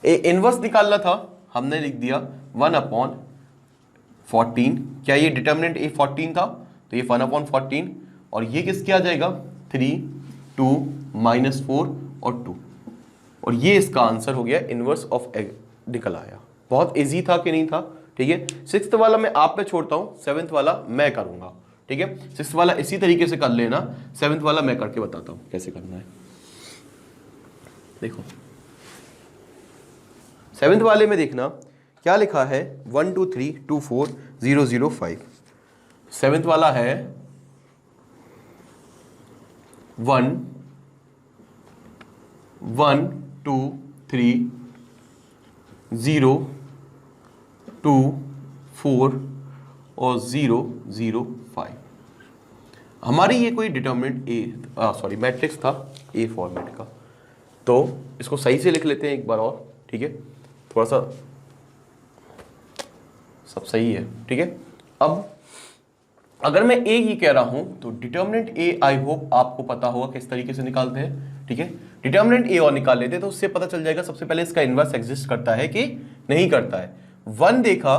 ए इनवर्स निकालना था, हमने लिख दिया 1/14। क्या ये डिटर्मिनेंट ए 14 था, तो ये 1/14, और ये किसके आ जाएगा 3 2 -4 और 2, और ये इसका आंसर हो गया इनवर्स ऑफ निकल आया। बहुत इजी था कि नहीं था, ठीक है। 6th वाला मैं आप पे छोड़ता हूं, 7th वाला मैं करूंगा, ठीक है। 6th वाला इसी तरीके से कर लेना, 7th वाला मैं करके बताता हूं कैसे करना है। देखो 7th वाले में देखना क्या लिखा है, 1 2 3 2 4 0 0 5। 7th वाला है 1 1 2 3 0 2 4 और 0 0 5। हमारी ये कोई डिटर्मिनेंट मैट्रिक्स था ए फॉर्मेट का, तो इसको सही से लिख लेते हैं एक बार और, ठीक है। थोड़ा सा सब सही है, ठीक है। अब अगर मैं ए ही कह रहा हूं तो डिटर्मिनेंट ए आई होप आपको पता होगा किस तरीके से निकालते हैं, ठीक है। डिटर्मिनेंट ए और निकाल लेते हैं तो उससे पता चल जाएगा सबसे पहले इसका इनवर्स एग्जिस्ट करता है कि नहीं करता है। 1 देखा,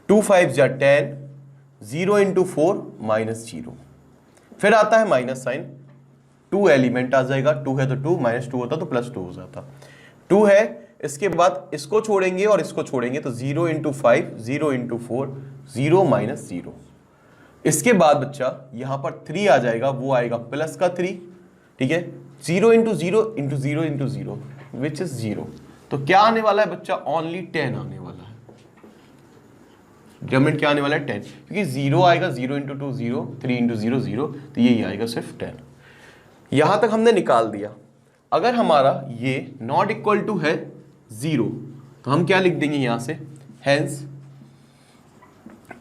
2 5 = 10, 0 × 4 -0, फिर आता है माइनस साइन, 2 एलिमेंट आ जाएगा, 2 है तो 2, -2 होता तो +2 हो जाता, 2 है। इसके बाद इसको छोड़ेंगे और इसको छोड़ेंगे तो 0 × 5 0 × 4 0 -0। इसके बाद बच्चा यहां पर 3 आ जाएगा, वो आएगा +3, ठीक है। 0 × 0 × 0 × 0 विच इज 0, तो क्या आने वाला है बच्चा, ओनली 10 आने वाला है। डिटरमिनेंट क्या आने वाला है 10, क्योंकि 0 आएगा, 0 इंटू 2 0, 3 इंटू 0 0, तो यही आएगा सिर्फ 10। यहां तक हमने निकाल दिया। अगर हमारा ये नॉट इक्वल टू है 0 तो हम क्या लिख देंगे यहां से, हेंस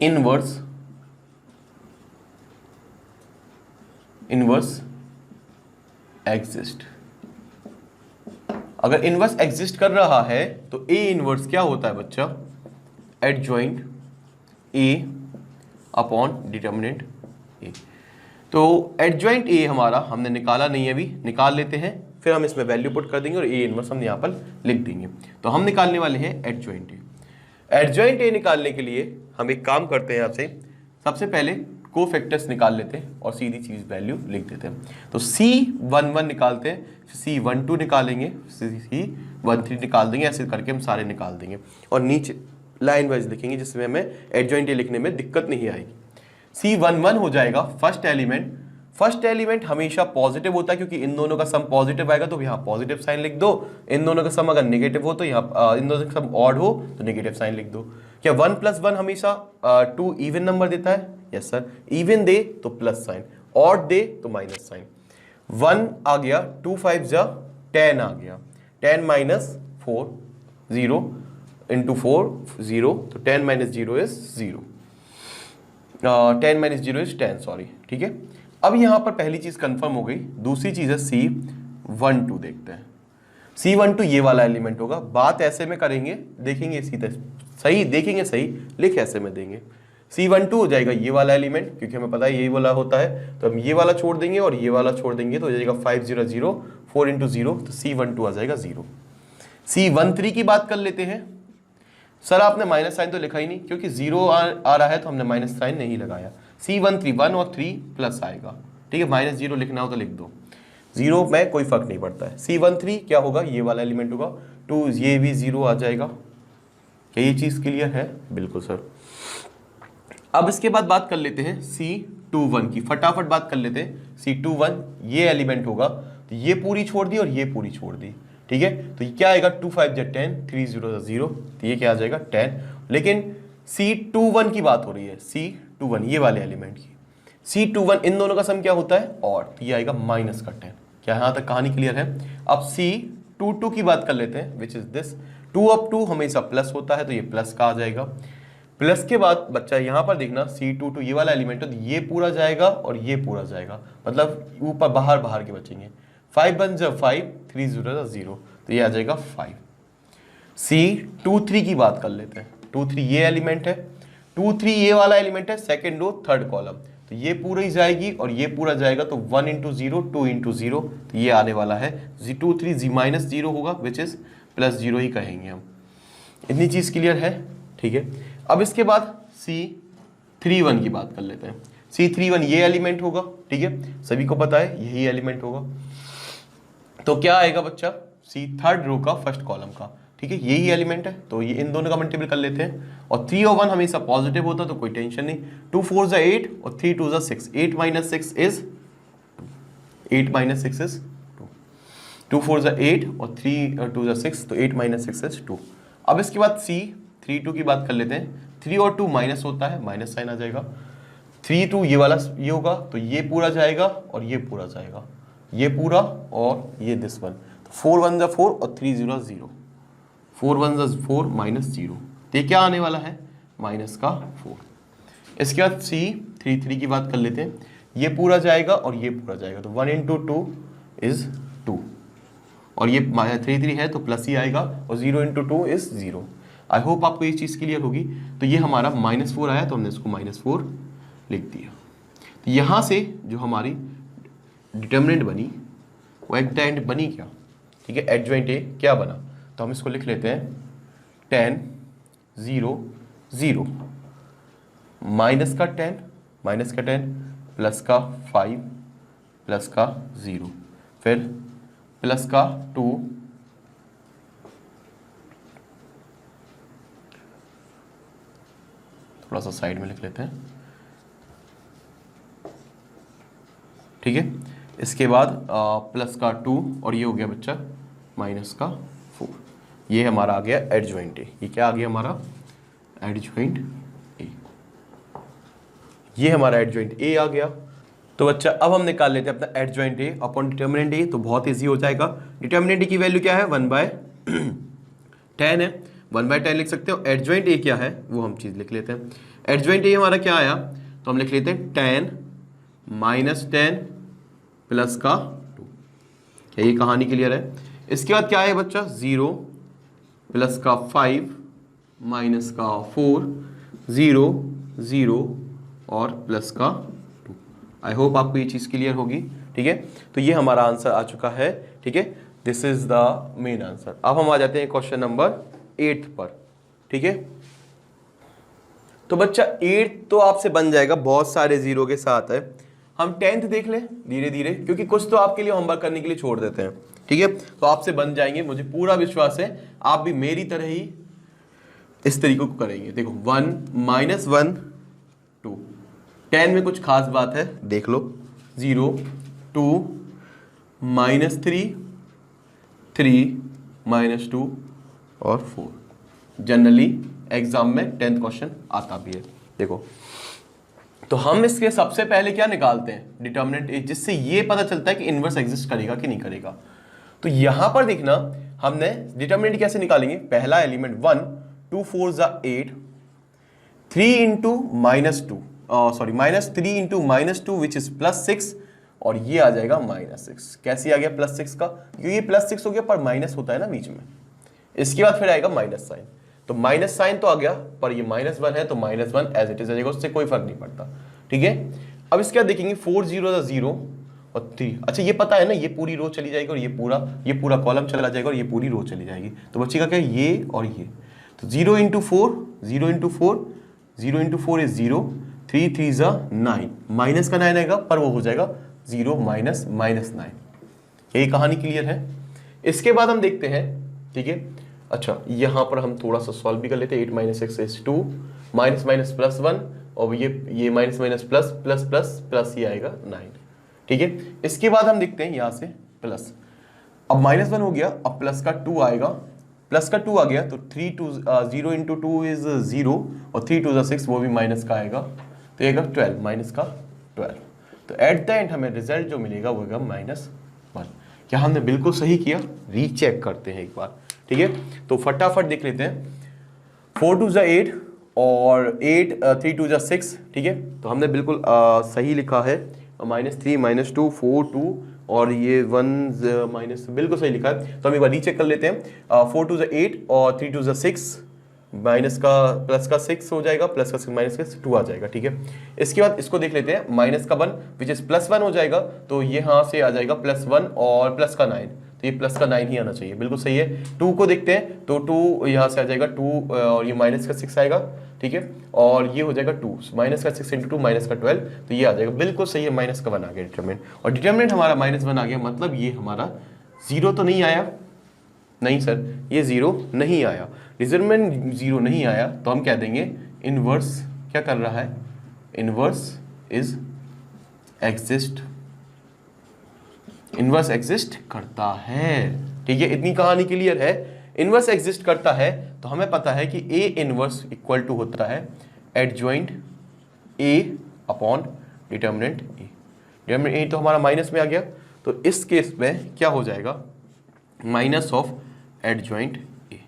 इनवर्स एग्जिस्ट। अगर इनवर्स एग्जिस्ट कर रहा है तो ए इनवर्स क्या होता है बच्चा, adjoint A upon determinant A. तो एडजॉइंट ए हमारा हमने निकाला नहीं है, अभी निकाल लेते हैं, फिर हम इसमें वैल्यू पुट कर देंगे और ए इनवर्स हम यहाँ पर लिख देंगे। तो हम निकालने वाले हैं एडजॉइंट ए। एडजॉइंट ए निकालने के लिए हम एक काम करते हैं, आपसे सबसे पहले कोफैक्टर्स निकाल लेते हैं और सीधी चीज वैल्यू लिख देते हैं। तो C11 निकालते हैं, C12 निकालेंगे, C13 निकाल देंगे, ऐसे करके हम सारे निकाल देंगे और नीचे लाइन वाइज लिखेंगे जिसमें हमें एडजॉइंट ए लिखने में दिक्कत नहीं आएगी। C11 हो जाएगा फर्स्ट एलिमेंट। फर्स्ट एलिमेंट हमेशा पॉजिटिव होता है क्योंकि इन दोनों का सम पॉजिटिव आएगा तो यहाँ पॉजिटिव साइन लिख दो। इन दोनों का सम अगर नेगेटिव हो तो यहाँ, इन दोनों का सम ऑड हो तो नेगेटिव साइन लिख दो। क्या 1 + 1 हमेशा 2 इवन नंबर देता है? Yes sir. इवन दे तो प्लस साइन, ऑड दे तो माइनस साइन। 1 आ गया, 2 5 जा 10 आ गया, 10 - 4 0 इंटू 4 0, तो 10 - 0 इज 0, 10 - 0 इज 10, सॉरी, ठीक है। अब यहां पर पहली चीज कंफर्म हो गई। दूसरी चीज है C12 देखते हैं। C12 ये वाला एलिमेंट होगा। बात ऐसे में करेंगे, देखेंगे सीधे सही, देखेंगे सही, लिख ऐसे में देंगे। C12 हो जाएगा ये वाला एलिमेंट, क्योंकि हमें पता है यही वाला होता है, तो हम ये वाला छोड़ देंगे और ये वाला छोड़ देंगे, तो हो जाएगा 5 0 0, 4 इंटू 0, तो C12 आ जाएगा 0। C13 की बात कर लेते हैं। सर आपने माइनस साइन तो लिखा ही नहीं, क्योंकि 0 आ रहा है तो हमने माइनस साइन नहीं लगाया। C13 1 और 3 प्लस आएगा, ठीक है, -0 लिखना हो तो लिख दो, 0 में कोई फर्क नहीं पड़ता है। C13 क्या होगा, ये वाला एलिमेंट होगा, 2 ये भी 0 आ जाएगा। क्या ये चीज क्लियर है? बिल्कुल सर। अब इसके बाद बात कर लेते हैं C21 की, फटाफट बात कर लेते हैं। C21 ये एलिमेंट होगा, तो ये पूरी छोड़ दी और ये पूरी छोड़ दी, ठीक है। तो ये क्या आएगा, 2 5 = 10, 3 0 0, तो ये क्या आ जाएगा 10। लेकिन C21 की बात हो रही है, C21 ये वाले एलिमेंट की। C21 इन दोनों का सम क्या होता है, और, तो ये आएगा -10। क्या यहाँ तक कहानी क्लियर है? अब C22 की बात कर लेते हैं, विच इज दिस। 2 up 2 हमेशा प्लस होता है, तो ये प्लस का आ जाएगा। प्लस के बाद बच्चा यहाँ पर देखना, C22 ये वाला एलिमेंट है, तो ये पूरा जाएगा और ये पूरा जाएगा, मतलब ऊपर बाहर बाहर के बचेंगे। 5 1 = 5, 3 0 0, तो ये आ जाएगा 5। C23 की बात कर लेते हैं। 23 ये एलिमेंट है, 23 ये वाला एलिमेंट है, सेकेंड रो थर्ड कॉलम, तो ये पूरा ही जाएगी और ये पूरा जाएगा, तो 1 इंटू 0, 2 इंटू 0, तो ये आने वाला है Z23 -0 होगा, विच इज +0 ही कहेंगे हम। इतनी चीज क्लियर है, ठीक है। अब इसके बाद C31 की बात कर लेते हैं। C31 ये एलिमेंट होगा, ठीक है, सभी को पता है यही एलिमेंट होगा। तो क्या आएगा बच्चा, थर्ड रो का फर्स्ट कॉलम का, ठीक है, यही एलिमेंट है, तो ये इन दोनों का मल्टीपल कर लेते हैं। और 3 और 1 हमेशा पॉजिटिव होता तो कोई टेंशन नहीं। 2 4 = 8 और 3 2 = 6, 8 - 6 इज 8 - 6 इज 2, 2 4 = 8 और 3 2 = 6, तो 8 - 6 इज 2। अब इसके बाद C32 की बात कर लेते हैं। 3 और 2 माइनस होता है, माइनस साइन आ जाएगा। 3 2 ये वाला ये होगा, तो ये पूरा जाएगा और ये पूरा जाएगा, ये पूरा और ये दिस वन, तो 4 1 = 4 और 3 0 0, 4 1 = 4 -0, तो ये क्या आने वाला है, -4। इसके बाद C33 की बात कर लेते हैं। ये पूरा जाएगा और ये पूरा जाएगा, तो 1 इंटू 2 इज 2, और ये 33 है तो प्लस ही आएगा, और 0 इंटू 2 इज 0। आई होप आपको ये चीज़ क्लियर होगी। तो ये हमारा -4 आया, तो हमने इसको -4 लिख दिया। तो यहाँ से जो हमारी डिटर्मिनेंट बनी वो एग्जैक्ट बनी क्या, ठीक है, एडजॉइंट ए क्या बना, तो हम इसको लिख लेते हैं 10 0 0, माइनस का 10 प्लस का 5 प्लस का 0, फिर प्लस का 2 थोड़ा सा साइड में लिख लेते हैं, ठीक है। इसके बाद प्लस का 2 और ये हो गया बच्चा -4, ये हमारा आ गया एडजॉइंट ए। ये क्या आ गया हमारा एडजॉइंट ए, ये हमारा एडजॉइंट ए आ गया। तो बच्चा अब हम निकाल लेते हैं अपना adjoint A upon determinant A, तो बहुत इजी हो जाएगा। डिटर्मिनेंट ए की वैल्यू क्या है 1/10 है, 1/10 लिख सकते हो। एडजॉइंट ए क्या है वो हम चीज़ लिख लेते हैं। एडजॉइंट ए हमारा क्या आया, तो हम लिख लेते हैं 10 - 10 प्लस का 2। क्या ये कहानी क्लियर है? इसके बाद क्या है बच्चा 0 प्लस का 5 माइनस का 4, 0 0 और प्लस का 2। आई होप आपको ये चीज़ क्लियर होगी। ठीक है, तो ये हमारा आंसर आ चुका है। ठीक है, this is the main answer. अब हम आ जाते हैं क्वेश्चन नंबर 8 पर। ठीक है, तो बच्चा 8 तो आपसे बन जाएगा, बहुत सारे जीरो के साथ है। हम 10th देख लें धीरे धीरे, क्योंकि कुछ तो आपके लिए होमवर्क करने के लिए छोड़ देते हैं। ठीक है, तो आपसे बन जाएंगे, मुझे पूरा विश्वास है आप भी मेरी तरह ही इस तरीके को करेंगे। देखो 1 - 1 2, 10 में कुछ खास बात है देख लो, 0 2 -3 3 -2 और 4। जनरली एग्जाम में 10th क्वेश्चन आता भी है। देखो, तो हम इसके सबसे पहले क्या निकालते हैं डिटर्मिनेंट ए, जिससे ये पता चलता है कि इनवर्स एग्जिस्ट करेगा कि नहीं करेगा। तो यहां पर देखना हमने डिटर्मिनेंट कैसे निकालेंगे। पहला एलिमेंट 1 2 4 = 8, 3 × -2 सॉरी -3 × -2 विच इज +6, और ये आ जाएगा -6। कैसे आ गया +6 का, क्योंकि ये +6 हो गया पर माइनस होता है ना बीच में। इसके बाद फिर आएगा माइनस साइन, तो माइनस साइन तो आ गया पर ये -1 है, तो -1 एज इट इज आ जाएगा, उससे कोई फर्क नहीं पड़ता। ठीक है, अब इसके बाद देखेंगे 4 0 0 और 3। अच्छा ये पता है ना, ये पूरी रो चली जाएगी और ये पूरा कॉलम चला जाएगा और ये पूरी रो चली जाएगी। तो बच्चे का क्या है ये और ये, तो 0 × 4 0 × 4 0 × 4 इज 0, 3 3 = 9, माइनस का 9 आएगा पर वो हो जाएगा 0 -9। यही कहानी क्लियर है। इसके बाद हम देखते हैं। ठीक है, अच्छा यहाँ पर हम थोड़ा सा सॉल्व भी कर लेते हैं। 8 - 6 = 2, माइनस माइनस +1 और ये minus minus plus plus plus plus ये आएगा 9। ठीक है, इसके बाद हम देखते हैं यहाँ से प्लस, अब -1 हो गया, अब प्लस का 2 आएगा, प्लस का 2 आ गया तो 0 × 2 इज 0 और 3 2 = 6, वो भी माइनस का आएगा, तो ये आएगा 12 माइनस का 12। तो एट द एंड हमें रिजल्ट जो मिलेगा वो होगा -1। क्या हमने बिल्कुल सही किया? रीचेक करते हैं एक बार। ठीक है, तो फटाफट देख लेते हैं। 4 2 = 8 और 3 2 = 6। ठीक है, तो हमने बिल्कुल सही लिखा है, -3 -2 4 2 और ये 1 माइनस, बिल्कुल सही लिखा है। तो हम एक बार रीचेक कर लेते हैं। 4 2 = 8 और 3 2 = 6, माइनस का प्लस का 6 हो जाएगा, प्लस का 6 माइनस का 2 आ जाएगा। ठीक है, इसके बाद इसको देख लेते हैं, माइनस का 1 विच इज +1 हो जाएगा, तो यहाँ से आ जाएगा +1 और प्लस का 9, तो ये प्लस का 9 ही आना चाहिए, बिल्कुल सही है। 2 को देखते हैं, तो 2 यहाँ से आ जाएगा 2 और ये माइनस का 6 आएगा। ठीक है, और ये हो जाएगा 2 माइनस का 6 × 2 माइनस का 12, तो ये आ जाएगा, बिल्कुल सही है, माइनस का 1 आ गया डिटरमिनेंट, और डिटरमिनेंट हमारा -1 आ गया, मतलब ये हमारा 0 तो नहीं आया। नहीं सर, ये 0 नहीं आया, डिटरमिनेंट 0 नहीं आया, तो हम कह देंगे इनवर्स क्या कर रहा है, inverse is exist, inverse exist करता है। ठीक है, इतनी कहानी क्लियर है। इनवर्स एग्जिस्ट करता है तो हमें पता है कि ए इनवर्स इक्वल टू होता है adjoint A upon determinant A. Determinant A तो हमारा माइनस में आ गया, तो इस केस में क्या हो जाएगा, माइनस ऑफ एडजॉइंट ए।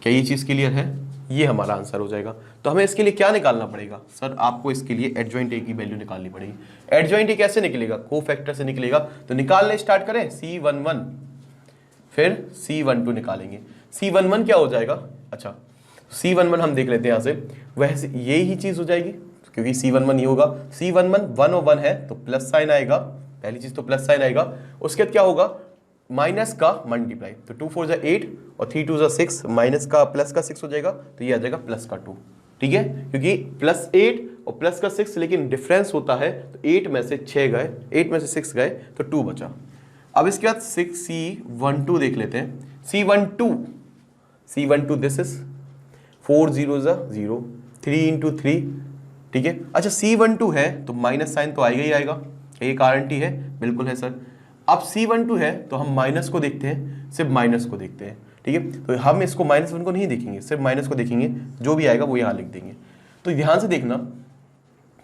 क्या ये चीज क्लियर है? ये हमारा आंसर हो जाएगा। तो हमें इसके लिए क्या निकालना पड़ेगा सर? आपको इसके लिए एडजॉइंट ए की वैल्यू निकालनी पड़ेगी। एडजॉइंट ए कैसे निकलेगा? कोफैक्टर से निकलेगा, तो निकालने स्टार्ट करें। C11 फिर C12 निकालेंगे। C11 क्या हो जाएगा? अच्छा C11 हम देख लेते हैं यहाँ से, वैसे यही चीज हो जाएगी, क्योंकि C11 ये होगा, C11 1 और 1 है तो प्लस साइन आएगा, पहली चीज तो प्लस साइन आएगा। उसके बाद क्या होगा, माइनस का मल्टीप्लाई, तो 2 4 = 8 और 3 2 = 6, माइनस का प्लस का 6 हो जाएगा, तो ये आ जाएगा प्लस का 2। ठीक है, क्योंकि +8 और प्लस का 6, लेकिन डिफरेंस होता है, तो 8 में से 6 गए, 8 में से 6 गए तो 2 बचा। अब इसके बाद C12 देख लेते हैं। C12 this is 4 0 = 0, 3 × 3। ठीक है, अच्छा C12 है तो माइनस साइन तो आएगा ही आएगा, ये गारंटी है, बिल्कुल है सर। अब C12 है तो हम माइनस को देखते हैं, सिर्फ माइनस को देखते हैं। ठीक है। तो हम इसको -1 को नहीं देखेंगे, सिर्फ माइनस को देखेंगे, जो भी आएगा वो यहाँ लिख देंगे। तो ध्यान से देखना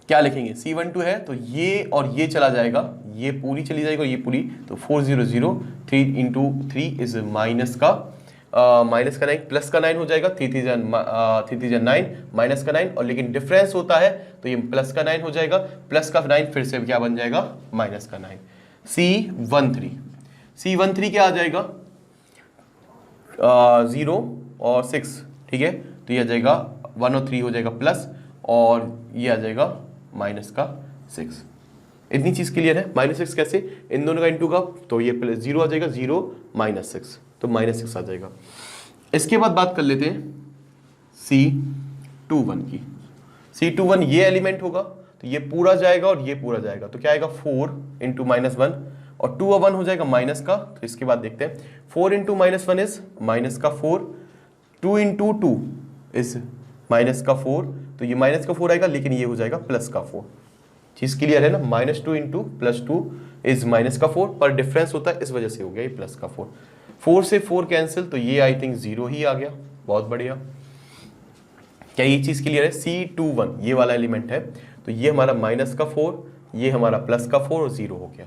क्या लिखेंगे, C12 है तो ये और ये चला जाएगा, ये पूरी चली जाएगी और ये पूरी, तो 400, 3 इंटू 3 इज माइनस का 9 प्लस का 9 हो जाएगा, 3 3 जा 9 माइनस का 9, और लेकिन डिफरेंस होता है तो ये प्लस का 9 हो जाएगा, प्लस का 9 फिर से क्या बन जाएगा, माइनस का 9। C13 क्या आ जाएगा, 0 और 6, ठीक है। तो ये आ जाएगा 1 और 3 हो जाएगा प्लस, और ये आ जाएगा माइनस का 6। इतनी चीज क्लियर है। -6 कैसे, इन दोनों का इंटू का, तो ये 0 आ जाएगा, 0 -6, तो -6 आ जाएगा। इसके बाद बात कर लेते हैं C21 की। C21 ये एलिमेंट होगा, तो ये पूरा जाएगा और ये पूरा जाएगा, तो क्या आएगा 4 इंटू -1, और 2 और 1 हो जाएगा माइनस का। तो इसके बाद देखते हैं, 4 इंटू -1 इज माइनस का 4, 2 इंटू 2 इज माइनस का 4, तो ये माइनस का 4 आएगा, लेकिन ये हो जाएगा प्लस का 4। चीज क्लियर है ना, -2 इंटू +2 इज माइनस का 4, पर डिफरेंस होता है इस वजह से हो गया ये प्लस का 4। 4 से 4 कैंसिल, तो ये आई थिंक 0 ही आ गया, बहुत बढ़िया। क्या ये चीज क्लियर है, C21 ये वाला एलिमेंट है, तो ये हमारा माइनस का 4, ये हमारा प्लस का 4 और 0 हो गया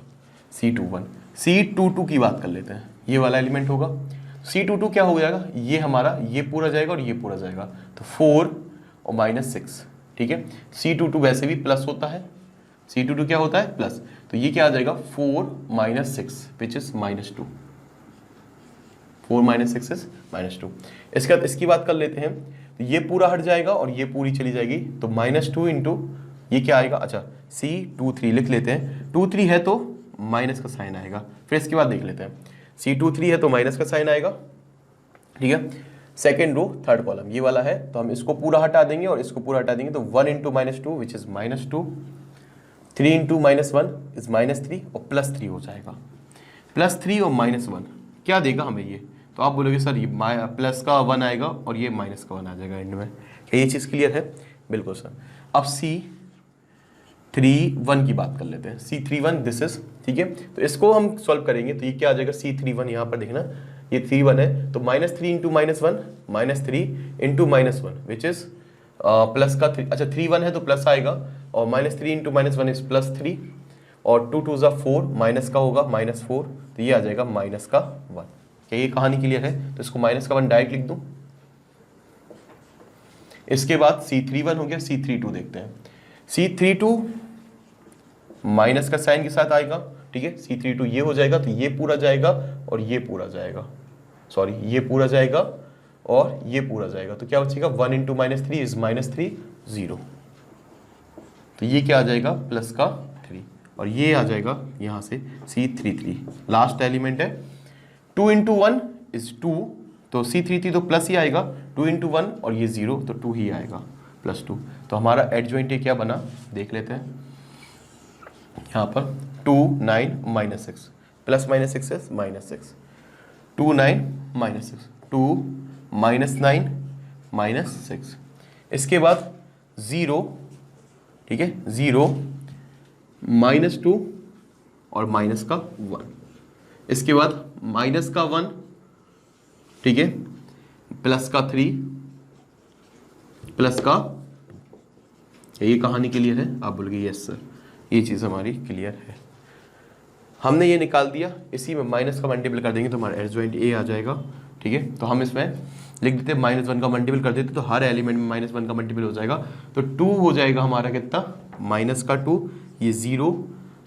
C21। C22 की बात कर लेते हैं, ये वाला एलिमेंट होगा। C22 क्या हो जाएगा, ये हमारा ये पूरा जाएगा और ये पूरा जाएगा, तो 4 और -6, ठीक है। C22 वैसे भी प्लस होता है, C22 क्या होता है, प्लस, तो ये क्या आ जाएगा 4 - 6 विच इज -2, 4 - 6 इज -2। इसके बाद इसकी बात कर लेते हैं, तो ये पूरा हट जाएगा और ये पूरी चली जाएगी, तो -2 इंटू ये क्या आएगा, अच्छा C23 लिख लेते हैं, 23 है तो माइनस का साइन आएगा। फिर इसके बाद देख लेते हैं, C23 है तो माइनस का साइन आएगा, ठीक है। सेकेंड रो थर्ड कॉलम ये वाला है, तो हम इसको पूरा हटा देंगे और इसको पूरा हटा देंगे, तो 1 into -2 which is -2, 3 into -1 is -3 और +3 हो जाएगा। +3 और -1 क्या देगा हमें ये, तो आप बोलोगे सर ये प्लस का 1 आएगा और ये माइनस का 1 आ जाएगा एंड में। क्या ये चीज़ क्लियर है, बिल्कुल सर। अब C31 की बात कर लेते हैं, C31 दिस इज, ठीक है। तो इसको हम सॉल्व करेंगे, तो ये क्या आ जाएगा C31, यहाँ पर देखना ये 31 है, तो -3 into -1 -3 into -1 which is plus का 3, अच्छा 31 है तो प्लस आएगा, और -3 इंटू -1 इज +3, और 2 2 4 माइनस का होगा -4, तो ये आ जाएगा माइनस का 1। क्या ये कहानी क्लियर है, तो इसको माइनस का 1 डायरेक्ट लिख दूं। इसके बाद C31 हो गया, C32 देखते हैं। C32 माइनस का साइन के साथ आएगा, ठीक है। C32 ये हो जाएगा, तो ये पूरा जाएगा और ये पूरा जाएगा, सॉरी ये पूरा जाएगा और ये पूरा जाएगा, तो क्या बचेगा 1 इंटू -3 इज -3, 0, तो ये क्या आ जाएगा प्लस का 3, और ये आ जाएगा यहाँ से C33 लास्ट एलिमेंट है। 2 इंटू 1 इज 2, तो C33 तो प्लस ही आएगा, 2 इंटू 1 और ये 0 तो 2 ही आएगा, +2। तो हमारा एडजॉइंट क्या बना देख लेते हैं, यहाँ पर 2 9 -6 प्लस -6 है -6, 2 9 -6 2 -9 -6। इसके बाद 0, ठीक है, 0 -2 और माइनस का 1। इसके बाद माइनस का 1, ठीक है, प्लस का 3 प्लस का, ये कहानी क्लियर है, आप बोल गए यस सर, ये चीज़ हमारी क्लियर है। हमने ये निकाल दिया, इसी में माइनस का मल्टीपल कर देंगे तो हमारा एडजॉइंट ए आ जाएगा, ठीक है। तो हम इसमें लिख देते हैं -1 का मल्टीपल कर देते तो हर एलिमेंट में -1 का मल्टीपल हो जाएगा, तो 2 हो जाएगा हमारा कितना, माइनस का 2, ये 0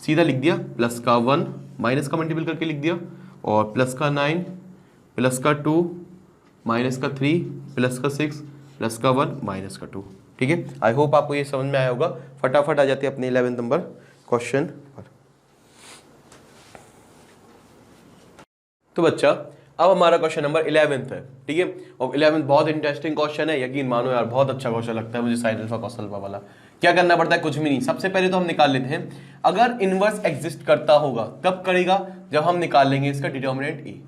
सीधा लिख दिया, प्लस का 1 माइनस का मल्टीपल करके लिख दिया, और प्लस का 9 प्लस का 2 माइनस का 3 प्लस का 6 प्लस का 1 माइनस का 2, ठीक है। आई होप आपको ये समझ में आया होगा। फटाफट आ जाते हैं अपने 11 नंबर क्वेश्चन पर। तो बच्चा अब हमारा क्वेश्चन नंबर 11 है, ठीक है, और 11 बहुत इंटरेस्टिंग क्वेश्चन है, यकीन मानो यार बहुत अच्छा क्वेश्चन लगता है मुझे साइन अल्फा कॉस अल्फा वाला। क्या करना पड़ता है, कुछ भी नहीं, सबसे पहले तो हम निकाल लेते हैं, अगर इनवर्स एग्जिस्ट करता होगा तब करेगा जब हम निकाल लेंगे इसका डिटर्मिनेंट ए।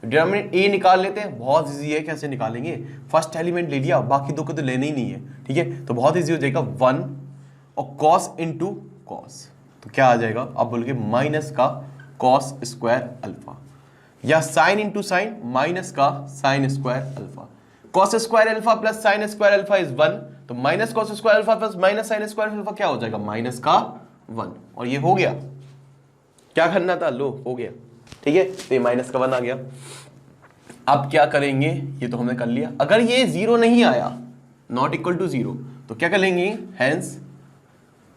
डिटर्मिनेंट ए निकाल लेते हैं, बहुत इजी है, कैसे निकालेंगे, फर्स्ट एलिमेंट ले लिया, बाकी दो को तो लेने ही नहीं है, ठीक है, तो बहुत इजी हो जाएगा 1 और कॉस इंटू कॉस, तो क्या आ जाएगा, आप बोलोगे माइनस का कॉस स्क्वायर अल्फा। या साइन इंटू साइन माइनस का sine square alpha, cos square alpha plus sine square alpha is 1, तो minus cos square alpha plus minus sine square alpha क्या हो जाएगा, माइनस का 1, और ये हो गया, क्या करना था, लो हो गया, ठीक है, तो ये माइनस का 1 आ गया। अब क्या करेंगे, ये तो हमने कर लिया, अगर ये 0 नहीं आया, नॉट इक्वल टू 0, तो क्या करेंगे, हेंस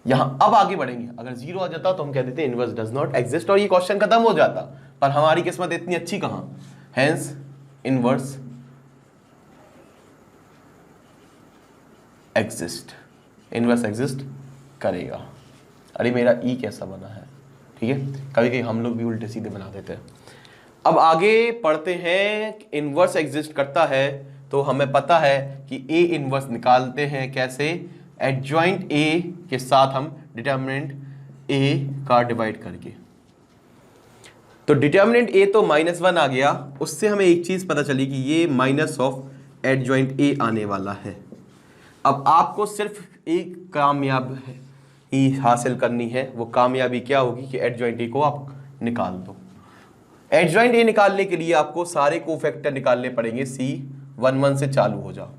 यहां अब आगे बढ़ेंगे, अगर 0 आ जाता तो हम कह देते इनवर्स डज नॉट एग्जिस्ट और ये क्वेश्चन खत्म हो जाता, पर हमारी किस्मत इतनी अच्छी कहां, hence inverse exist, inverse exist करेगा। अरे मेरा ई कैसा बना है, ठीक है, कभी कभी हम लोग भी उल्टे सीधे बना देते हैं। अब आगे पढ़ते हैं, इनवर्स एग्जिस्ट करता है तो हमें पता है कि ए इनवर्स निकालते हैं कैसे, एडजॉइंट ए के साथ हम डिटर्मिनेंट ए का डिवाइड करके, तो डिटर्मिनेंट ए तो -1 आ गया, उससे हमें एक चीज पता चली कि ये माइनस ऑफ एडजॉइंट ए आने वाला है। अब आपको सिर्फ एक कामयाबी हासिल करनी है, वो कामयाबी क्या होगी कि एडजॉइंट ए को आप निकाल दो। एडजॉइंट ए निकालने के लिए आपको सारे कोफैक्टर निकालने पड़ेंगे, C11 से चालू हो जाओ।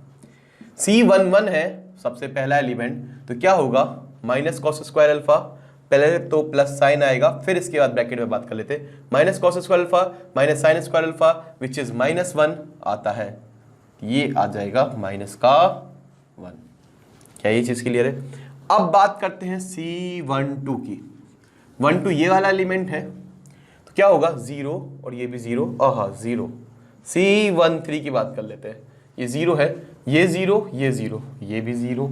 C11 है सबसे पहला एलिमेंट, तो क्या होगा, माइनस कॉस स्क्वायर अल्फा, पहले तो प्लस साइन आएगा, फिर इसके बाद ब्रैकेट में बात कर लेते, minus cos square alpha minus sine square alpha which is -1 आता है, ये आ जाएगा माइनस का 1। क्या ये चीज क्लियर है? अब बात करते हैं C12 की। 12 ये वाला एलिमेंट है, तो क्या होगा, 0 और ये भी 0, 0। C13 की बात कर लेते हैं, ये 0 है, ये 0, ये 0, ये भी 0।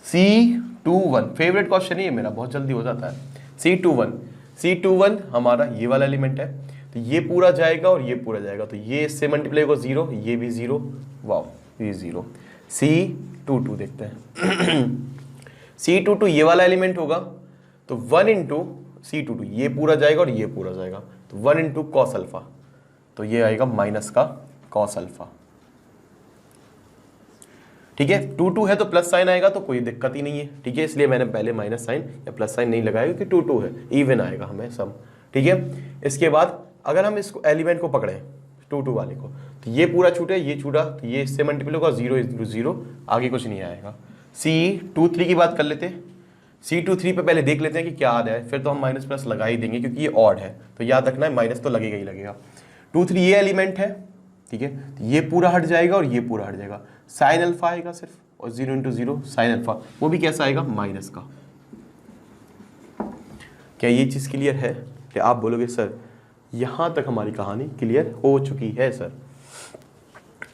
C21 फेवरेट क्वेश्चन है मेरा, बहुत जल्दी हो जाता है। C21 हमारा ये वाला एलिमेंट है, तो ये पूरा जाएगा और ये पूरा जाएगा, तो ये इससे मल्टीप्लाई होगा 0, ये भी 0, वाओ ये 0। C22 देखते हैं C22 ये वाला एलिमेंट होगा, तो 1 इंटू C22 ये पूरा जाएगा और ये पूरा जाएगा, तो 1 इंटू कॉस अल्फा, तो ये आएगा माइनस का कॉस अल्फा, ठीक है। 2 है तो प्लस साइन आएगा, तो कोई दिक्कत ही नहीं है, ठीक है, इसलिए मैंने पहले माइनस साइन या प्लस साइन नहीं लगाया क्योंकि 2 है, इवन आएगा हमें सब, ठीक है। इसके बाद अगर हम इसको एलिमेंट को पकड़े 2 वाले को, तो ये पूरा छूटे, ये छूटा, तो ये इससे मल्टीपल होगा, 0 इंटू 0, आगे कुछ नहीं आएगा। C23 की बात कर लेते हैं। C23 पे पहले देख लेते हैं कि क्या आ रहा है, फिर तो हम माइनस प्लस लगा ही देंगे क्योंकि ये ऑड है, तो याद रखना है माइनस तो लगेगा ही लगेगा। 23 ये एलिमेंट है, ठीक है, तो ये पूरा हट जाएगा और ये पूरा हट जाएगा, साइन अल्फा आएगा सिर्फ, और 0 इंटू 0 साइन अल्फा, वो भी कैसा आएगा, माइनस का। क्या ये चीज क्लियर है? कि आप बोलोगे सर यहां तक हमारी कहानी क्लियर हो चुकी है सर।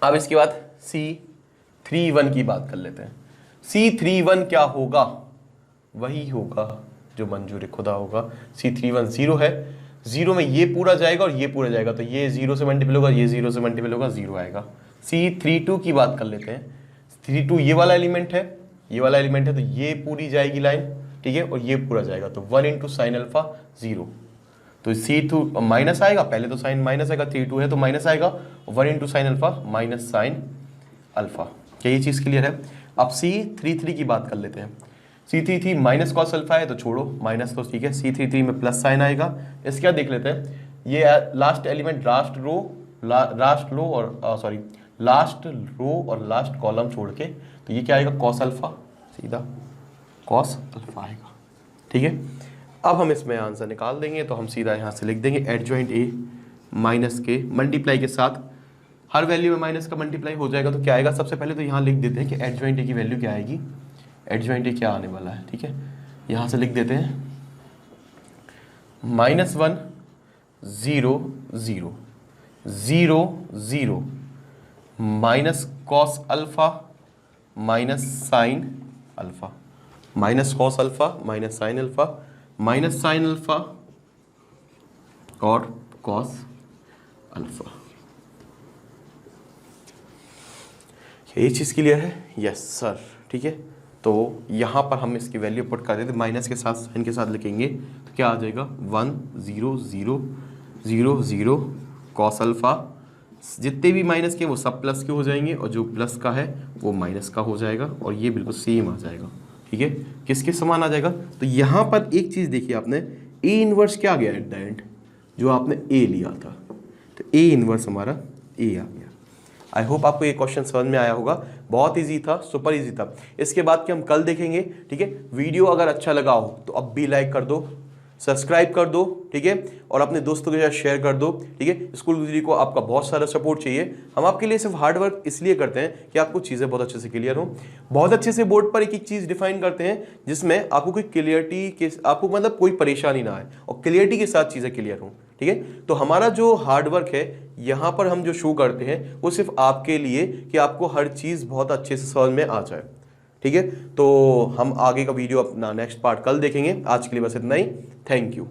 अब इसके बाद C31 की बात कर लेते हैं। C31 क्या होगा, वही होगा जो मंजूर खुदा होगा। C31 0 है, 0 में ये पूरा जाएगा और ये पूरा जाएगा, तो ये 0 से मल्टीपल होगा, ये 0 से मल्टीपल होगा, 0 आएगा। C32 की बात कर लेते हैं। 32 ये वाला एलिमेंट है, ये वाला एलिमेंट है, तो ये पूरी जाएगी लाइन, ठीक है, और ये पूरा जाएगा, तो 1 इंटू साइन अल्फा 0, तो C2 माइनस आएगा, पहले तो साइन माइनस आएगा, 32 है तो माइनस आएगा, 1 into sine alpha minus sine alpha. क्या ये चीज़ क्लियर है? अब C33 की बात कर लेते हैं। C33 माइनस कॉस अल्फा है तो छोड़ो, माइनस तो ठीक है, C33 में प्लस साइन आएगा। इसके क्या देख लेते हैं, ये लास्ट एलिमेंट लास्ट रो और लास्ट कॉलम छोड़ के, तो ये क्या आएगा, कॉस अल्फा, सीधा कॉस अल्फा आएगा, ठीक है। अब हम इसमें आंसर निकाल देंगे, तो हम सीधा यहाँ से लिख देंगे एडजॉइंट ए माइनस के मल्टीप्लाई के साथ, हर वैल्यू में माइनस का मल्टीप्लाई हो जाएगा, तो क्या आएगा, सबसे पहले तो यहाँ लिख देते हैं कि एडजॉइंट ए की वैल्यू क्या आएगी, एडजॉइंट ए क्या आने वाला है, ठीक है। यहाँ से लिख देते हैं -1 0 0 0 0 minus cos alpha minus sine alpha, minus cos alpha minus sine alpha, minus sine alpha और कॉस अल्फा। ये चीज़ क्लियर है? यस सर, ठीक है। तो यहाँ पर हम इसकी वैल्यू पुट कर देते, माइनस के साथ साइन के साथ लिखेंगे, तो क्या आ जाएगा, 1 0 0 0 0 कॉस अल्फा, जितने भी माइनस के वो सब प्लस के हो जाएंगे, और जो प्लस का है वो माइनस का हो जाएगा, और ये बिल्कुल सेम आ जाएगा, ठीक है, किसके समान आ जाएगा। तो यहाँ पर एक चीज़ देखिए आपने, ए इनवर्स क्या आ गया एट द एंड, जो आपने ए लिया था, तो ए इनवर्स हमारा ए आ गया। आई होप आपको ये क्वेश्चन समझ में आया होगा, बहुत इजी था, सुपर इजी था। इसके बाद के हम कल देखेंगे, ठीक है। वीडियो अगर अच्छा लगा हो तो अब भी लाइक कर दो, सब्सक्राइब कर दो, ठीक है, और अपने दोस्तों के साथ शेयर कर दो, ठीक है। स्कूल गुजरी को आपका बहुत सारा सपोर्ट चाहिए। हम आपके लिए सिर्फ हार्ड वर्क इसलिए करते हैं कि आपको चीज़ें बहुत अच्छे से क्लियर हो। बहुत अच्छे से बोर्ड पर एक एक चीज़ डिफाइन करते हैं जिसमें आपको कोई क्लियरिटी के, आपको मतलब कोई परेशानी ना आए और क्लियरिटी के साथ चीज़ें क्लियर हो, ठीक है। तो हमारा जो हार्ड वर्क है यहाँ पर हम जो शो करते हैं वो सिर्फ आपके लिए कि आपको हर चीज़ बहुत अच्छे से समझ में आ जाए, ठीक है। तो हम आगे का वीडियो अपना नेक्स्ट पार्ट कल देखेंगे। आज के लिए बस इतना ही। Thank you.